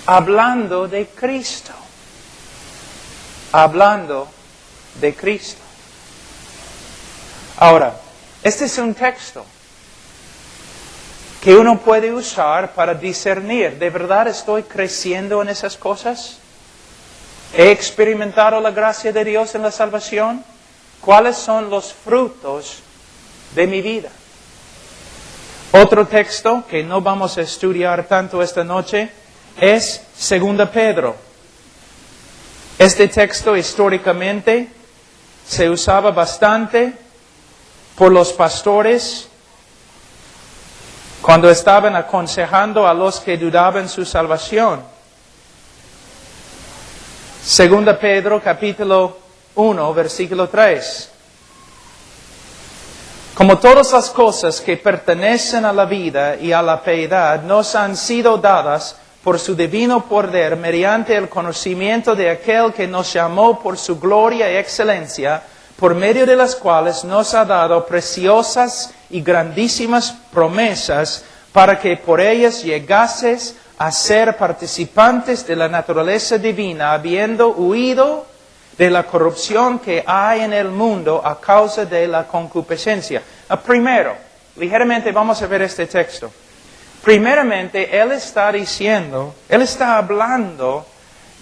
hablando de Cristo. Hablando de Cristo. Ahora, este es un texto que uno puede usar para discernir, ¿de verdad estoy creciendo en esas cosas? ¿He experimentado la gracia de Dios en la salvación? ¿Cuáles son los frutos de mi vida? Otro texto que no vamos a estudiar tanto esta noche es 2 Pedro. Este texto históricamente se usaba bastante por los pastores cuando estaban aconsejando a los que dudaban su salvación. Segunda Pedro capítulo 1, versículo 3. Como todas las cosas que pertenecen a la vida y a la piedad nos han sido dadas por su divino poder mediante el conocimiento de aquel que nos llamó por su gloria y excelencia, por medio de las cuales nos ha dado preciosas y grandísimas promesas, para que por ellas llegases a ser participantes de la naturaleza divina, habiendo huido de la corrupción que hay en el mundo a causa de la concupiscencia. Primero, ligeramente vamos a ver este texto. Primeramente, Él está hablando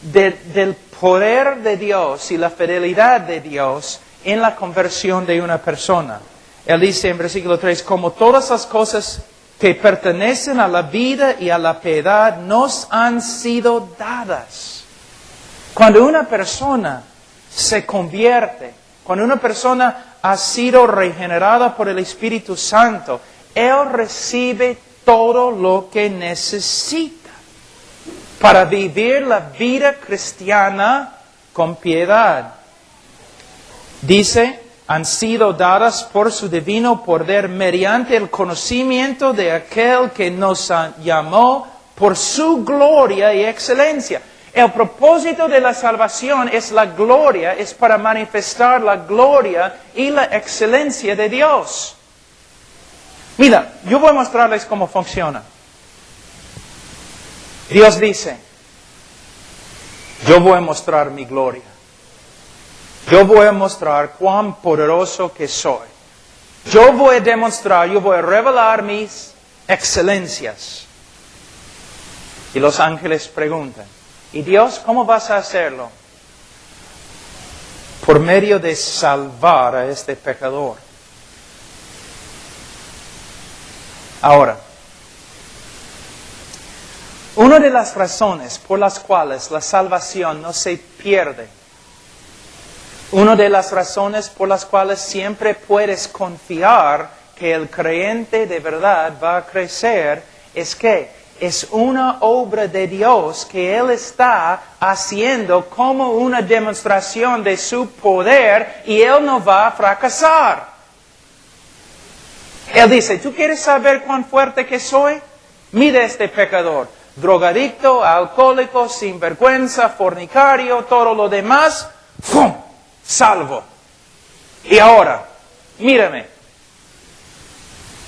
del poder de Dios y la fidelidad de Dios en la conversión de una persona. Él dice en versículo 3, como todas las cosas que pertenecen a la vida y a la piedad nos han sido dadas. Cuando una persona se convierte, cuando una persona ha sido regenerada por el Espíritu Santo, Él recibe todo lo que necesita para vivir la vida cristiana con piedad. Dice, han sido dadas por su divino poder mediante el conocimiento de aquel que nos llamó por su gloria y excelencia. El propósito de la salvación es la gloria, es para manifestar la gloria y la excelencia de Dios. Mira, yo voy a mostrarles cómo funciona. Dios dice, yo voy a mostrar mi gloria. Yo voy a mostrar cuán poderoso que soy. Yo voy a demostrar, yo voy a revelar mis excelencias. Y los ángeles preguntan, ¿y Dios cómo vas a hacerlo? Por medio de salvar a este pecador. Ahora, una de las razones por las cuales la salvación no se pierde, una de las razones por las cuales siempre puedes confiar que el creyente de verdad va a crecer, es que es una obra de Dios que Él está haciendo como una demostración de su poder y Él no va a fracasar. Él dice, ¿tú quieres saber cuán fuerte que soy? Mira este pecador, drogadicto, alcohólico, sinvergüenza, fornicario, todo lo demás, ¡fum!, salvo. Y ahora, mírame.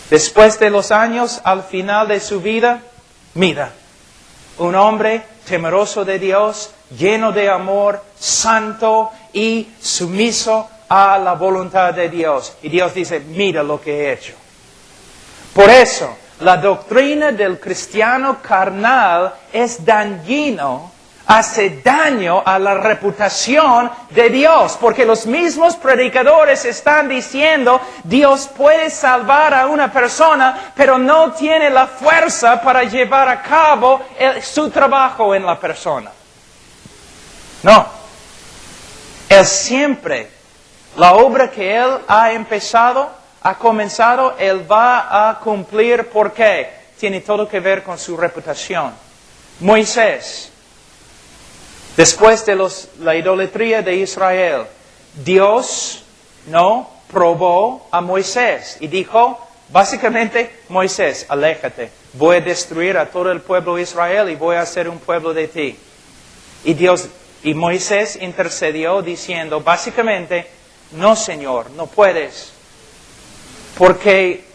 Después de los años, al final de su vida, mira, un hombre temeroso de Dios, lleno de amor, santo y sumiso a la voluntad de Dios. Y Dios dice, mira lo que he hecho. Por eso, la doctrina del cristiano carnal es dañino, hace daño a la reputación de Dios, porque los mismos predicadores están diciendo, Dios puede salvar a una persona, pero no tiene la fuerza para llevar a cabo su trabajo en la persona. No. Él siempre, la obra que Él ha comenzado, Él va a cumplir. ¿Por qué? Tiene todo que ver con su reputación. Moisés, después de la idolatría de Israel, Dios no probó a Moisés y dijo, básicamente, Moisés, aléjate, voy a destruir a todo el pueblo de Israel y voy a hacer un pueblo de ti. Y Moisés intercedió diciendo, básicamente, no, Señor, no puedes. Porque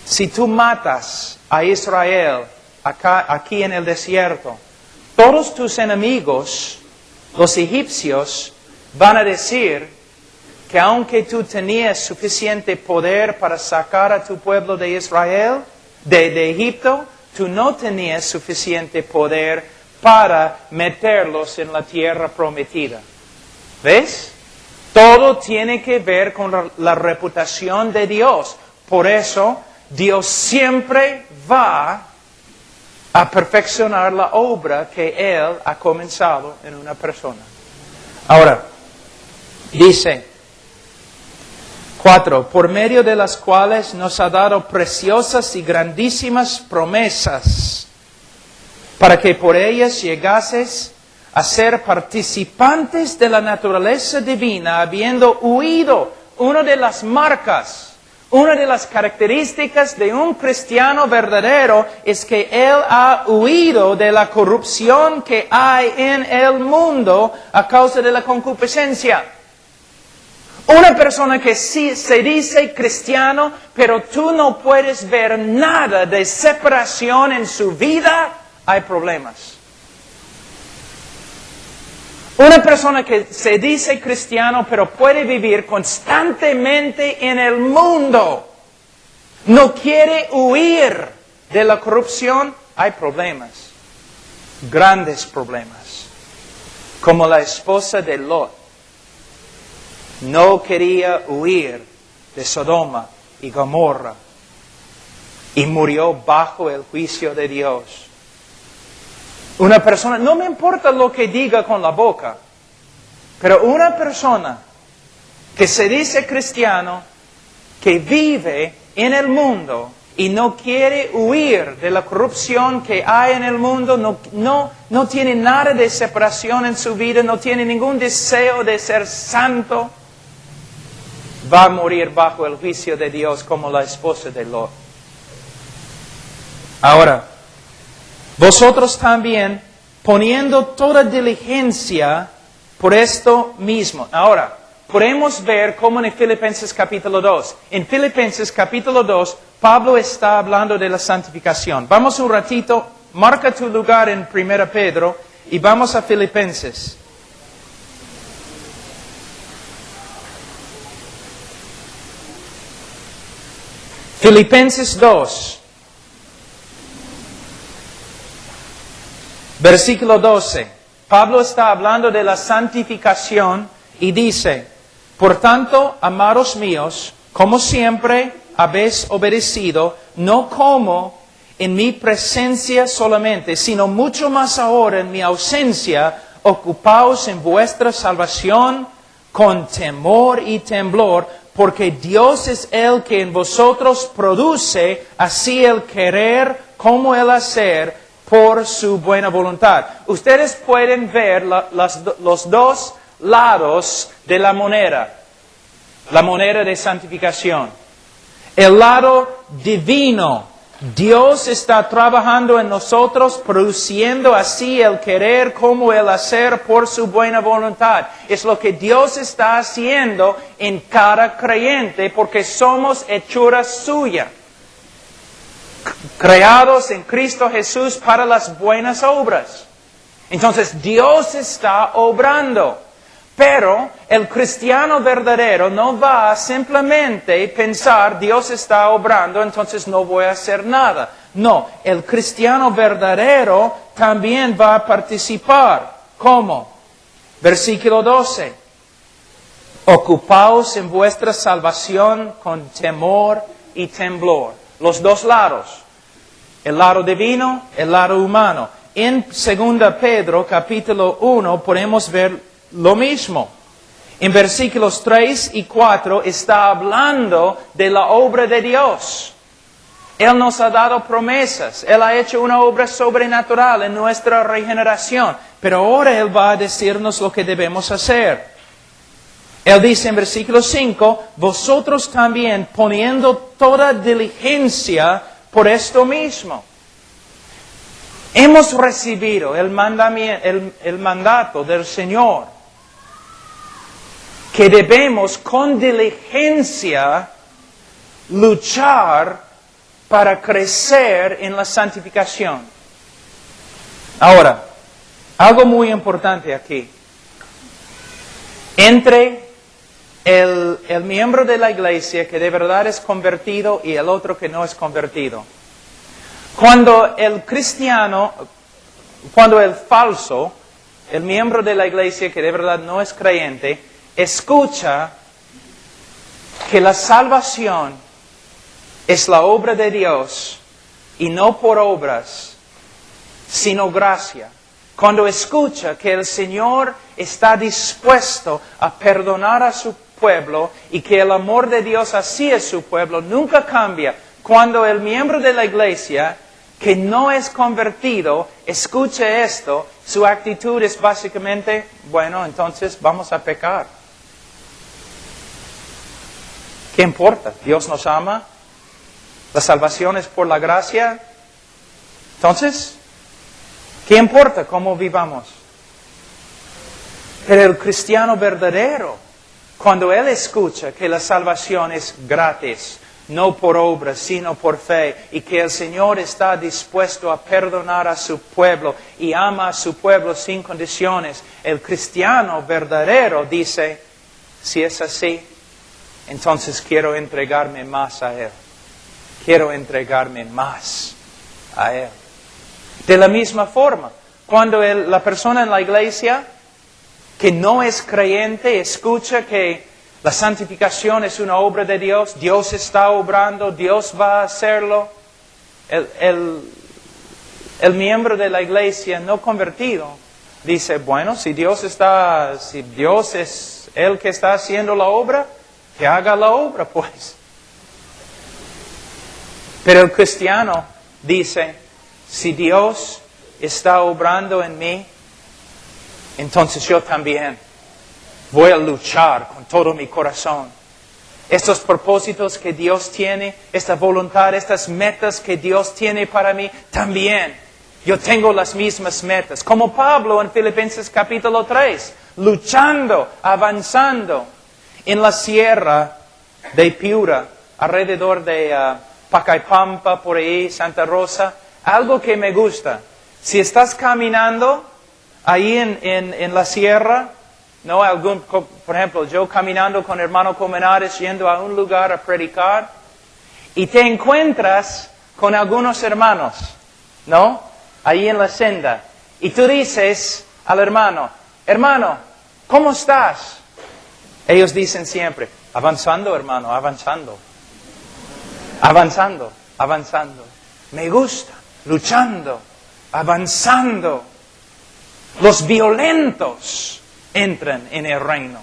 si tú matas a Israel aquí en el desierto, todos tus enemigos, los egipcios, van a decir que aunque tú tenías suficiente poder para sacar a tu pueblo de Israel, de Egipto, tú no tenías suficiente poder para meterlos en la tierra prometida. ¿Ves? Todo tiene que ver con la reputación de Dios. Por eso, Dios siempre va a perfeccionar la obra que Él ha comenzado en una persona. Ahora, dice 4, por medio de las cuales nos ha dado preciosas y grandísimas promesas, para que por ellas llegases a ser participantes de la naturaleza divina, habiendo huido. Una de las marcas, una de las características de un cristiano verdadero es que él ha huido de la corrupción que hay en el mundo a causa de la concupiscencia. Una persona que sí se dice cristiano, pero tú no puedes ver nada de separación en su vida, hay problemas. Una persona que se dice cristiano, pero puede vivir constantemente en el mundo, no quiere huir de la corrupción, hay problemas. Grandes problemas. Como la esposa de Lot. No quería huir de Sodoma y Gomorra. Y murió bajo el juicio de Dios. Una persona, no me importa lo que diga con la boca, pero una persona que se dice cristiano, que vive en el mundo y no quiere huir de la corrupción que hay en el mundo, no tiene nada de separación en su vida, no tiene ningún deseo de ser santo, va a morir bajo el juicio de Dios como la esposa de Lot. Ahora, vosotros también, poniendo toda diligencia por esto mismo. Ahora, podemos ver cómo en Filipenses capítulo 2. En Filipenses capítulo 2, Pablo está hablando de la santificación. Vamos un ratito, marca tu lugar en 1 Pedro y vamos a Filipenses. Filipenses 2. Versículo 12. Pablo está hablando de la santificación y dice, por tanto, amados míos, como siempre habéis obedecido, no como en mi presencia solamente, sino mucho más ahora en mi ausencia, ocupaos en vuestra salvación con temor y temblor, porque Dios es el que en vosotros produce así el querer como el hacer, por su buena voluntad. Ustedes pueden ver los dos lados de la moneda de santificación. El lado divino, Dios está trabajando en nosotros, produciendo así el querer como el hacer por su buena voluntad. Es lo que Dios está haciendo en cada creyente, porque somos hechura suya. Creados en Cristo Jesús para las buenas obras. Entonces Dios está obrando. Pero el cristiano verdadero no va a simplemente pensar Dios está obrando, entonces no voy a hacer nada. No, el cristiano verdadero también va a participar. ¿Cómo? Versículo 12. Ocupaos en vuestra salvación con temor y temblor. Los dos lados. El lado divino, el lado humano. En 2 Pedro capítulo 1 podemos ver lo mismo. En versículos 3 y 4 está hablando de la obra de Dios. Él nos ha dado promesas. Él ha hecho una obra sobrenatural en nuestra regeneración. Pero ahora Él va a decirnos lo que debemos hacer. Él dice en versículo 5, vosotros también poniendo toda diligencia por esto mismo. Hemos recibido el mandato del Señor que debemos con diligencia luchar para crecer en la santificación. Ahora, algo muy importante aquí. Entre el miembro de la iglesia que de verdad es convertido y el otro que no es convertido. Cuando el falso, el miembro de la iglesia que de verdad no es creyente, escucha que la salvación es la obra de Dios y no por obras, sino gracia. Cuando escucha que el Señor está dispuesto a perdonar a su pueblo y que el amor de Dios hacia su pueblo nunca cambia. Cuando el miembro de la iglesia que no es convertido, escuche esto, su actitud es básicamente, bueno, entonces vamos a pecar. ¿Qué importa? Dios nos ama, la salvación es por la gracia. Entonces, ¿qué importa cómo vivamos? Pero el cristiano verdadero, cuando él escucha que la salvación es gratis, no por obras, sino por fe, y que el Señor está dispuesto a perdonar a su pueblo y ama a su pueblo sin condiciones, el cristiano verdadero dice, si es así, entonces quiero entregarme más a Él. Quiero entregarme más a Él. De la misma forma, cuando la persona en la iglesia que no es creyente escucha que la santificación es una obra de Dios, Dios está obrando, Dios va a hacerlo, el miembro de la iglesia no convertido dice, bueno, si Dios es el que está haciendo la obra, que haga la obra, pues. Pero el cristiano dice, si Dios está obrando en mí, entonces yo también voy a luchar con todo mi corazón. Estos propósitos que Dios tiene, esta voluntad, estas metas que Dios tiene para mí, también yo tengo las mismas metas. Como Pablo en Filipenses capítulo 3, luchando, avanzando en la sierra de Piura, alrededor de Pacaipampa, por ahí, Santa Rosa. Algo que me gusta, si estás caminando ahí en la sierra, ¿no? Por ejemplo, yo caminando con hermano Colmenares yendo a un lugar a predicar y te encuentras con algunos hermanos, ¿no? Ahí en la senda. Y tú dices al hermano, hermano, ¿cómo estás? Ellos dicen siempre, avanzando hermano, avanzando. Avanzando, avanzando. Me gusta, luchando, avanzando. Los violentos entran en el reino.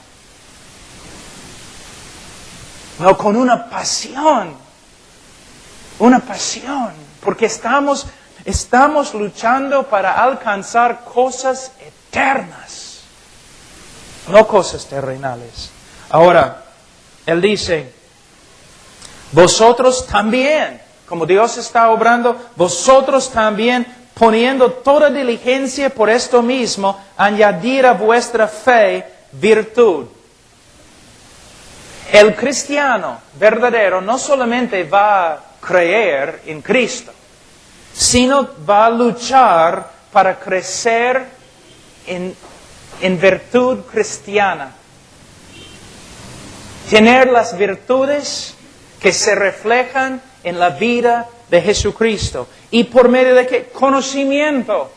No, con una pasión, porque estamos luchando para alcanzar cosas eternas, no cosas terrenales. Ahora, Él dice, vosotros también, como Dios está obrando, vosotros también, poniendo toda diligencia por esto mismo, añadir a vuestra fe virtud. El cristiano verdadero no solamente va a creer en Cristo, sino va a luchar para crecer en virtud cristiana. Tener las virtudes que se reflejan en la vida de Jesucristo. ¿Y por medio de qué? Conocimiento.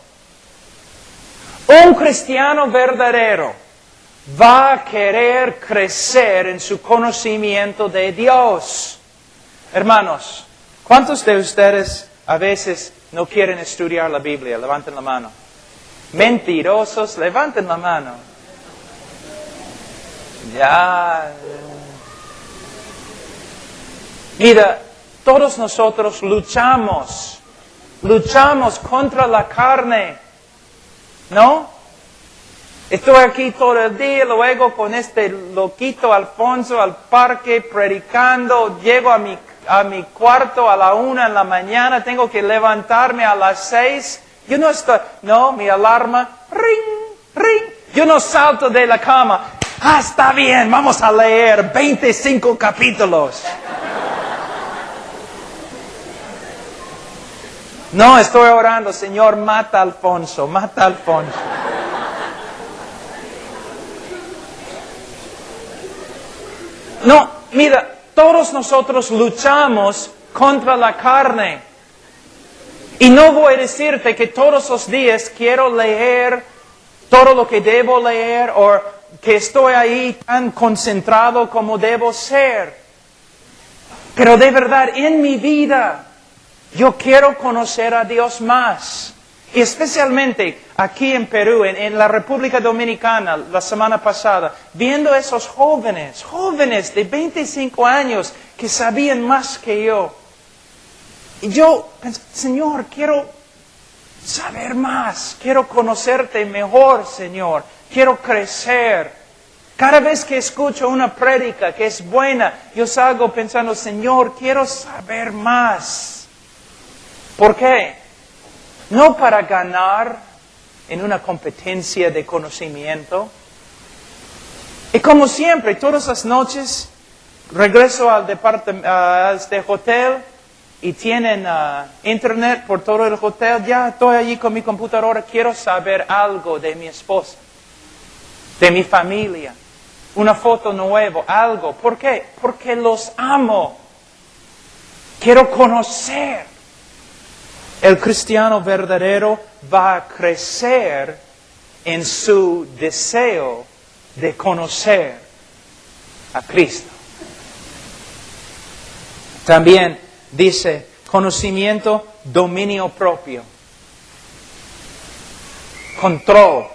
Un cristiano verdadero va a querer crecer en su conocimiento de Dios. Hermanos, ¿cuántos de ustedes a veces no quieren estudiar la Biblia? Levanten la mano. Mentirosos, levanten la mano. Ya. Mira, todos nosotros luchamos contra la carne, ¿no? Estoy aquí todo el día, luego con este loquito Alfonso al parque predicando, llego a mi cuarto a la 1 de la mañana, tengo que levantarme a las 6, mi alarma, ring, yo no salto de la cama, está bien, vamos a leer 25 capítulos. No, estoy orando, Señor, mata a Alfonso. No, mira, todos nosotros luchamos contra la carne. Y no voy a decirte que todos los días quiero leer todo lo que debo leer o que estoy ahí tan concentrado como debo ser. Pero de verdad, en mi vida, yo quiero conocer a Dios más. Y especialmente aquí en Perú, en la República Dominicana, la semana pasada, viendo a esos jóvenes de 25 años que sabían más que yo. Y yo pensé, Señor, quiero saber más, quiero conocerte mejor, Señor, quiero crecer. Cada vez que escucho una prédica que es buena, yo salgo pensando, Señor, quiero saber más. ¿Por qué? No para ganar en una competencia de conocimiento. Y como siempre, todas las noches regreso al este hotel y tienen internet por todo el hotel. Ya estoy allí con mi computadora, quiero saber algo de mi esposa, de mi familia, una foto nueva, algo. ¿Por qué? Porque los amo. Quiero conocer. El cristiano verdadero va a crecer en su deseo de conocer a Cristo. También dice conocimiento, dominio propio, control.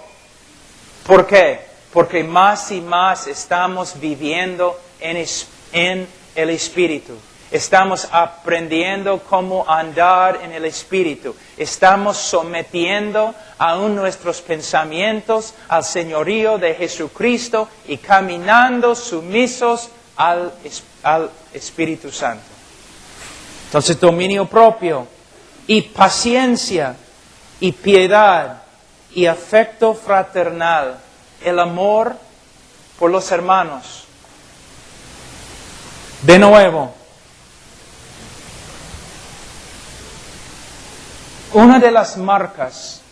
¿Por qué? Porque más y más estamos viviendo en el Espíritu. Estamos aprendiendo cómo andar en el Espíritu. Estamos sometiendo aún nuestros pensamientos al señorío de Jesucristo y caminando sumisos al Espíritu Santo. Entonces, dominio propio y paciencia y piedad y afecto fraternal. El amor por los hermanos. De nuevo, una de las marcas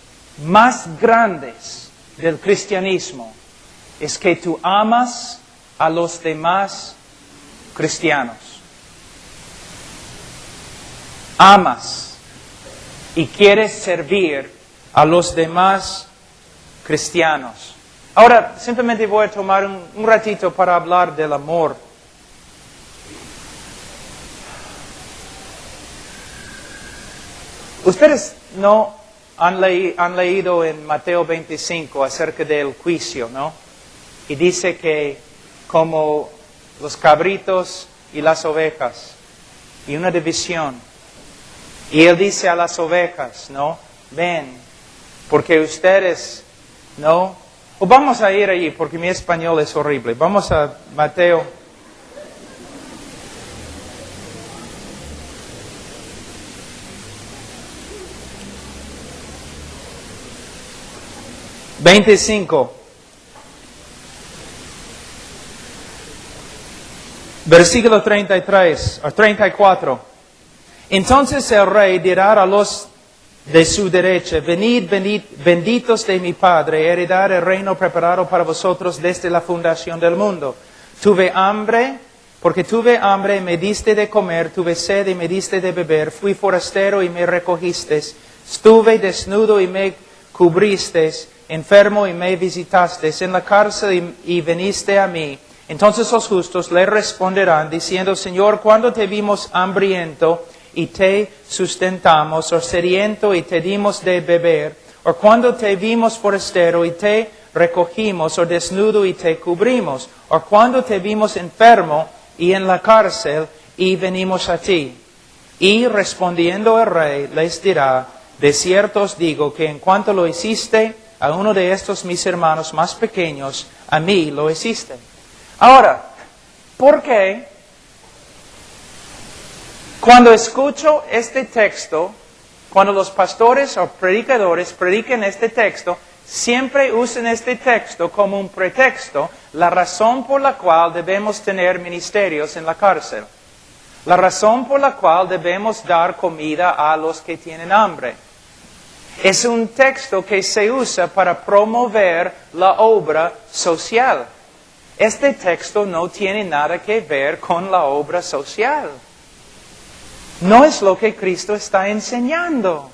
más grandes del cristianismo es que tú amas a los demás cristianos. Amas y quieres servir a los demás cristianos. Ahora, simplemente voy a tomar un ratito para hablar del amor. Ustedes no han leído en Mateo 25 acerca del juicio, ¿no? Y dice que como los cabritos y las ovejas, y una división. Y él dice a las ovejas, ¿no? Ven, porque ustedes, ¿no? O vamos a ir allí, porque mi español es horrible. Vamos a Mateo 25. Versículo 33 o 34. Entonces el rey dirá a los de su derecha, venid, benditos de mi Padre, heredad el reino preparado para vosotros desde la fundación del mundo. Tuve hambre, porque tuve hambre y me diste de comer, tuve sed y me diste de beber, fui forastero y me recogisteis, estuve desnudo y me cubristeis, enfermo y me visitasteis, en la cárcel y viniste a mí. Entonces los justos le responderán diciendo, Señor, ¿cuándo te vimos hambriento y te sustentamos, o sediento y te dimos de beber? ¿O cuando te vimos forastero y te recogimos, o desnudo y te cubrimos? ¿O cuando te vimos enfermo y en la cárcel y venimos a ti? Y respondiendo el rey les dirá, de cierto os digo que en cuanto lo hiciste a uno de estos mis hermanos más pequeños, a mí lo hiciste. Ahora, ¿por qué cuando escucho este texto, cuando los pastores o predicadores predican este texto, siempre usan este texto como un pretexto, la razón por la cual debemos tener ministerios en la cárcel? La razón por la cual debemos dar comida a los que tienen hambre. Es un texto que se usa para promover la obra social. Este texto no tiene nada que ver con la obra social. No es lo que Cristo está enseñando.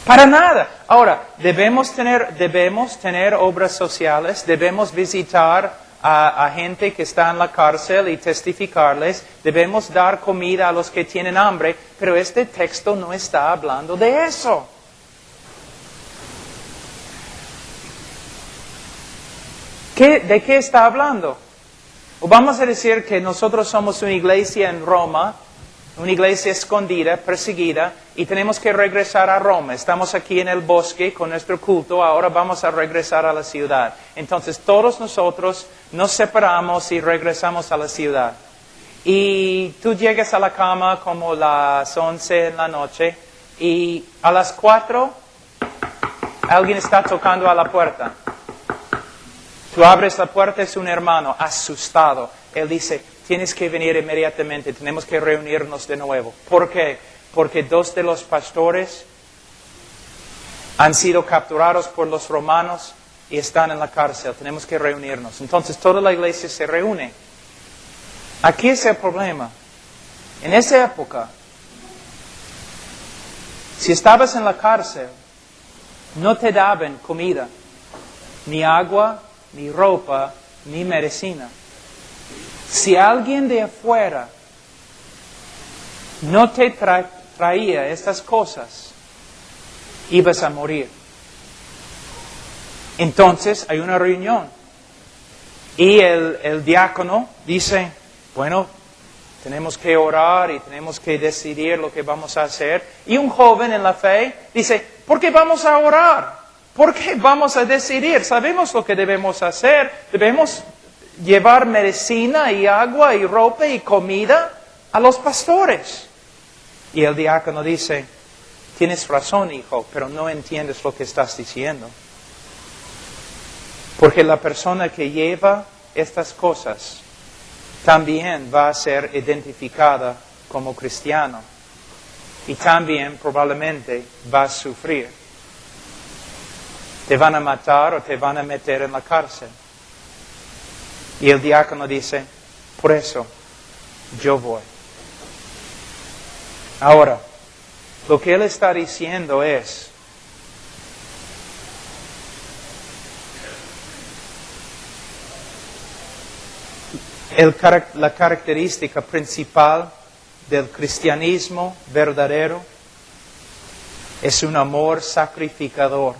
Para nada. Ahora, debemos tener obras sociales, debemos visitar a gente que está en la cárcel y testificarles, debemos dar comida a los que tienen hambre, pero este texto no está hablando de eso. ¿De qué está hablando? O vamos a decir que nosotros somos una iglesia en Roma, una iglesia escondida, perseguida, y tenemos que regresar a Roma. Estamos aquí en el bosque con nuestro culto, ahora vamos a regresar a la ciudad. Entonces todos nosotros nos separamos y regresamos a la ciudad. Y tú llegas a la cama como las 11 en la noche, y a las 4 alguien está tocando a la puerta. Tú abres la puerta, es un hermano asustado. Él dice, tienes que venir inmediatamente, tenemos que reunirnos de nuevo. ¿Por qué? Porque 2 de los pastores han sido capturados por los romanos y están en la cárcel. Tenemos que reunirnos. Entonces toda la iglesia se reúne. Aquí es el problema. En esa época, si estabas en la cárcel, no te daban comida, ni agua, ni ropa, ni medicina. Si alguien de afuera no te traía estas cosas, ibas a morir. Entonces hay una reunión y el diácono dice, bueno, tenemos que orar y tenemos que decidir lo que vamos a hacer. Y un joven en la fe dice, ¿por qué vamos a orar? ¿Por qué vamos a decidir? Sabemos lo que debemos hacer. Debemos llevar medicina y agua y ropa y comida a los pastores. Y el diácono dice, tienes razón, hijo, pero no entiendes lo que estás diciendo. Porque la persona que lleva estas cosas también va a ser identificada como cristiano. Y también probablemente va a sufrir. Te van a matar o te van a meter en la cárcel. Y el diácono dice, por eso yo voy. Ahora, lo que él está diciendo es, la característica principal del cristianismo verdadero es un amor sacrificador.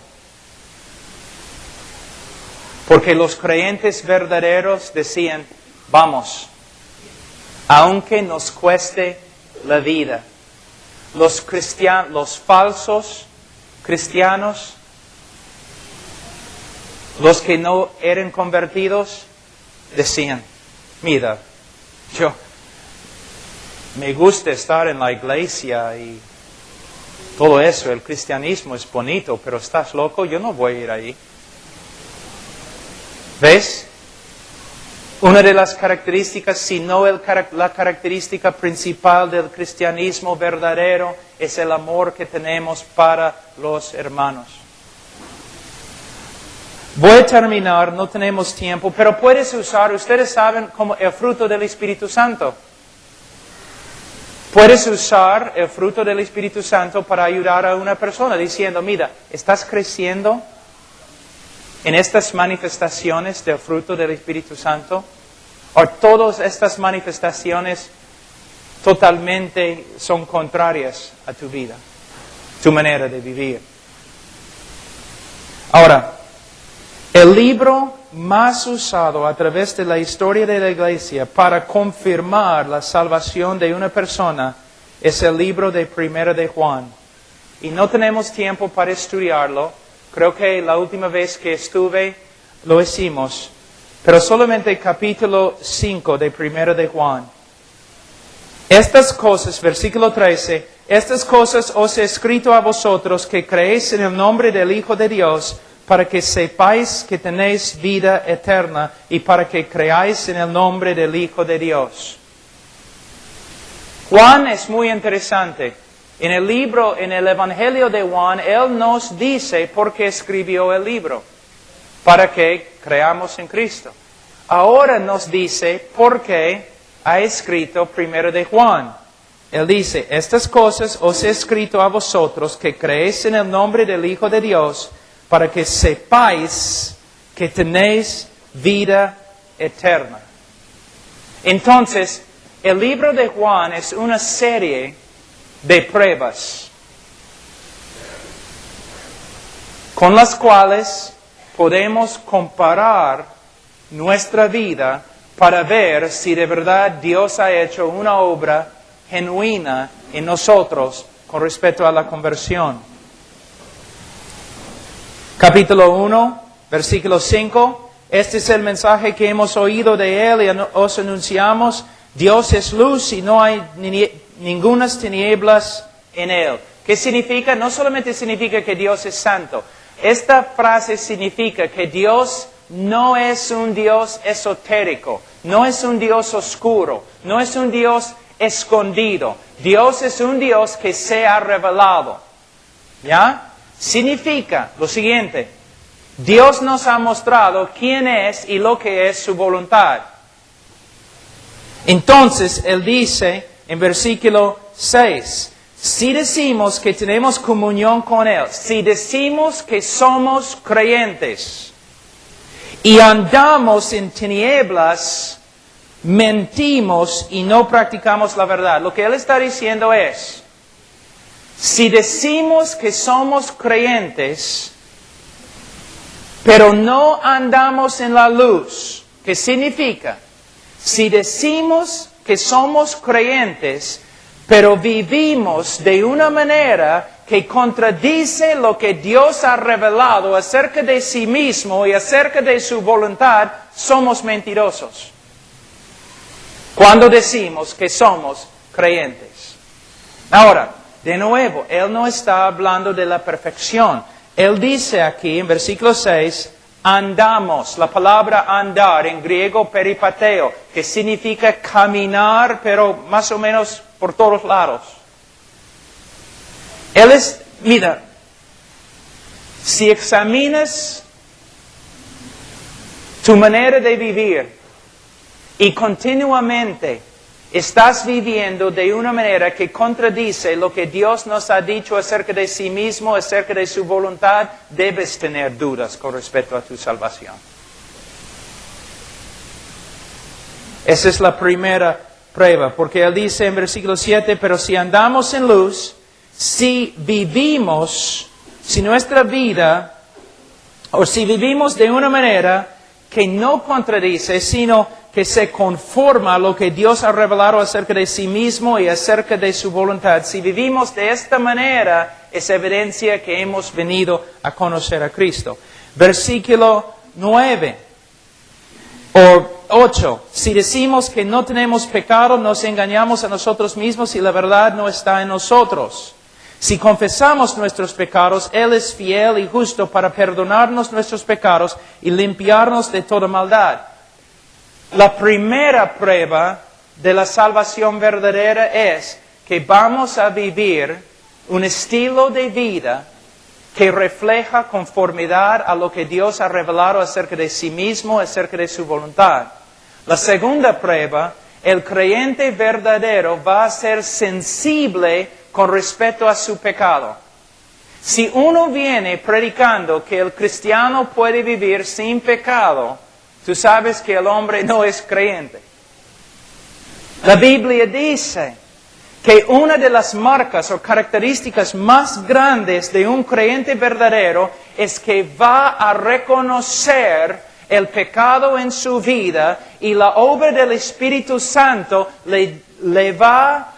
Porque los creyentes verdaderos decían, vamos, aunque nos cueste la vida. Los falsos cristianos, los que no eran convertidos, decían, mira, yo me gusta estar en la iglesia y todo eso, el cristianismo es bonito, pero estás loco, yo no voy a ir ahí. ¿Ves? Una de las características, si no la característica principal del cristianismo verdadero, es el amor que tenemos para los hermanos. Voy a terminar, no tenemos tiempo, pero puedes usar, ustedes saben, como el fruto del Espíritu Santo. Puedes usar el fruto del Espíritu Santo para ayudar a una persona diciendo, mira, ¿estás creciendo en estas manifestaciones del fruto del Espíritu Santo? ¿O todas estas manifestaciones totalmente son contrarias a tu vida, tu manera de vivir? Ahora, el libro más usado a través de la historia de la iglesia para confirmar la salvación de una persona es el libro de Primera de Juan. Y no tenemos tiempo para estudiarlo. Creo que la última vez que estuve lo hicimos. Pero solamente capítulo 5 de Primera de Juan. Estas cosas, versículo 13, estas cosas os he escrito a vosotros que creéis en el nombre del Hijo de Dios, para que sepáis que tenéis vida eterna y para que creáis en el nombre del Hijo de Dios. Juan es muy interesante. En el libro, en el Evangelio de Juan, él nos dice por qué escribió el libro. Para que creamos en Cristo. Ahora nos dice por qué ha escrito Primero de Juan. Él dice, estas cosas os he escrito a vosotros que creéis en el nombre del Hijo de Dios, para que sepáis que tenéis vida eterna. Entonces, el libro de Juan es una serie de pruebas con las cuales podemos comparar nuestra vida para ver si de verdad Dios ha hecho una obra genuina en nosotros con respecto a la conversión. Capítulo 1, versículo 5. Este es el mensaje que hemos oído de Él y os anunciamos. Dios es luz y no hay ningunas tinieblas en Él. ¿Qué significa? No solamente significa que Dios es santo. Esta frase significa que Dios no es un Dios esotérico, no es un Dios oscuro, no es un Dios escondido. Dios es un Dios que se ha revelado. ¿Ya? Significa lo siguiente: Dios nos ha mostrado quién es y lo que es su voluntad. Entonces, Él dice en versículo 6, si decimos que tenemos comunión con Él, si decimos que somos creyentes y andamos en tinieblas, mentimos y no practicamos la verdad. Lo que Él está diciendo es, si decimos que somos creyentes, pero no andamos en la luz, ¿qué significa? Si decimos que somos creyentes, pero vivimos de una manera que contradice lo que Dios ha revelado acerca de sí mismo y acerca de su voluntad, somos mentirosos. Cuando decimos que somos creyentes. Ahora, de nuevo, Él no está hablando de la perfección. Él dice aquí en versículo 6, andamos. La palabra andar en griego peripateo, que significa caminar, pero más o menos por todos lados. Mira, si examinas tu manera de vivir y continuamente estás viviendo de una manera que contradice lo que Dios nos ha dicho acerca de sí mismo, acerca de su voluntad, debes tener dudas con respecto a tu salvación. Esa es la primera prueba, porque Él dice en versículo 7, pero si andamos en luz, si vivimos, si nuestra vida, o si vivimos de una manera que no contradice, sino que se conforma a lo que Dios ha revelado acerca de sí mismo y acerca de su voluntad. Si vivimos de esta manera, es evidencia que hemos venido a conocer a Cristo. Versículo 9 o 8. Si decimos que no tenemos pecado, nos engañamos a nosotros mismos y la verdad no está en nosotros. Si confesamos nuestros pecados, Él es fiel y justo para perdonarnos nuestros pecados y limpiarnos de toda maldad. La primera prueba de la salvación verdadera es que vamos a vivir un estilo de vida que refleja conformidad a lo que Dios ha revelado acerca de sí mismo, acerca de su voluntad. La segunda prueba, el creyente verdadero va a ser sensible con respecto a su pecado. Si uno viene predicando que el cristiano puede vivir sin pecado, tú sabes que el hombre no es creyente. La Biblia dice que una de las marcas o características más grandes de un creyente verdadero es que va a reconocer el pecado en su vida y la obra del Espíritu Santo le va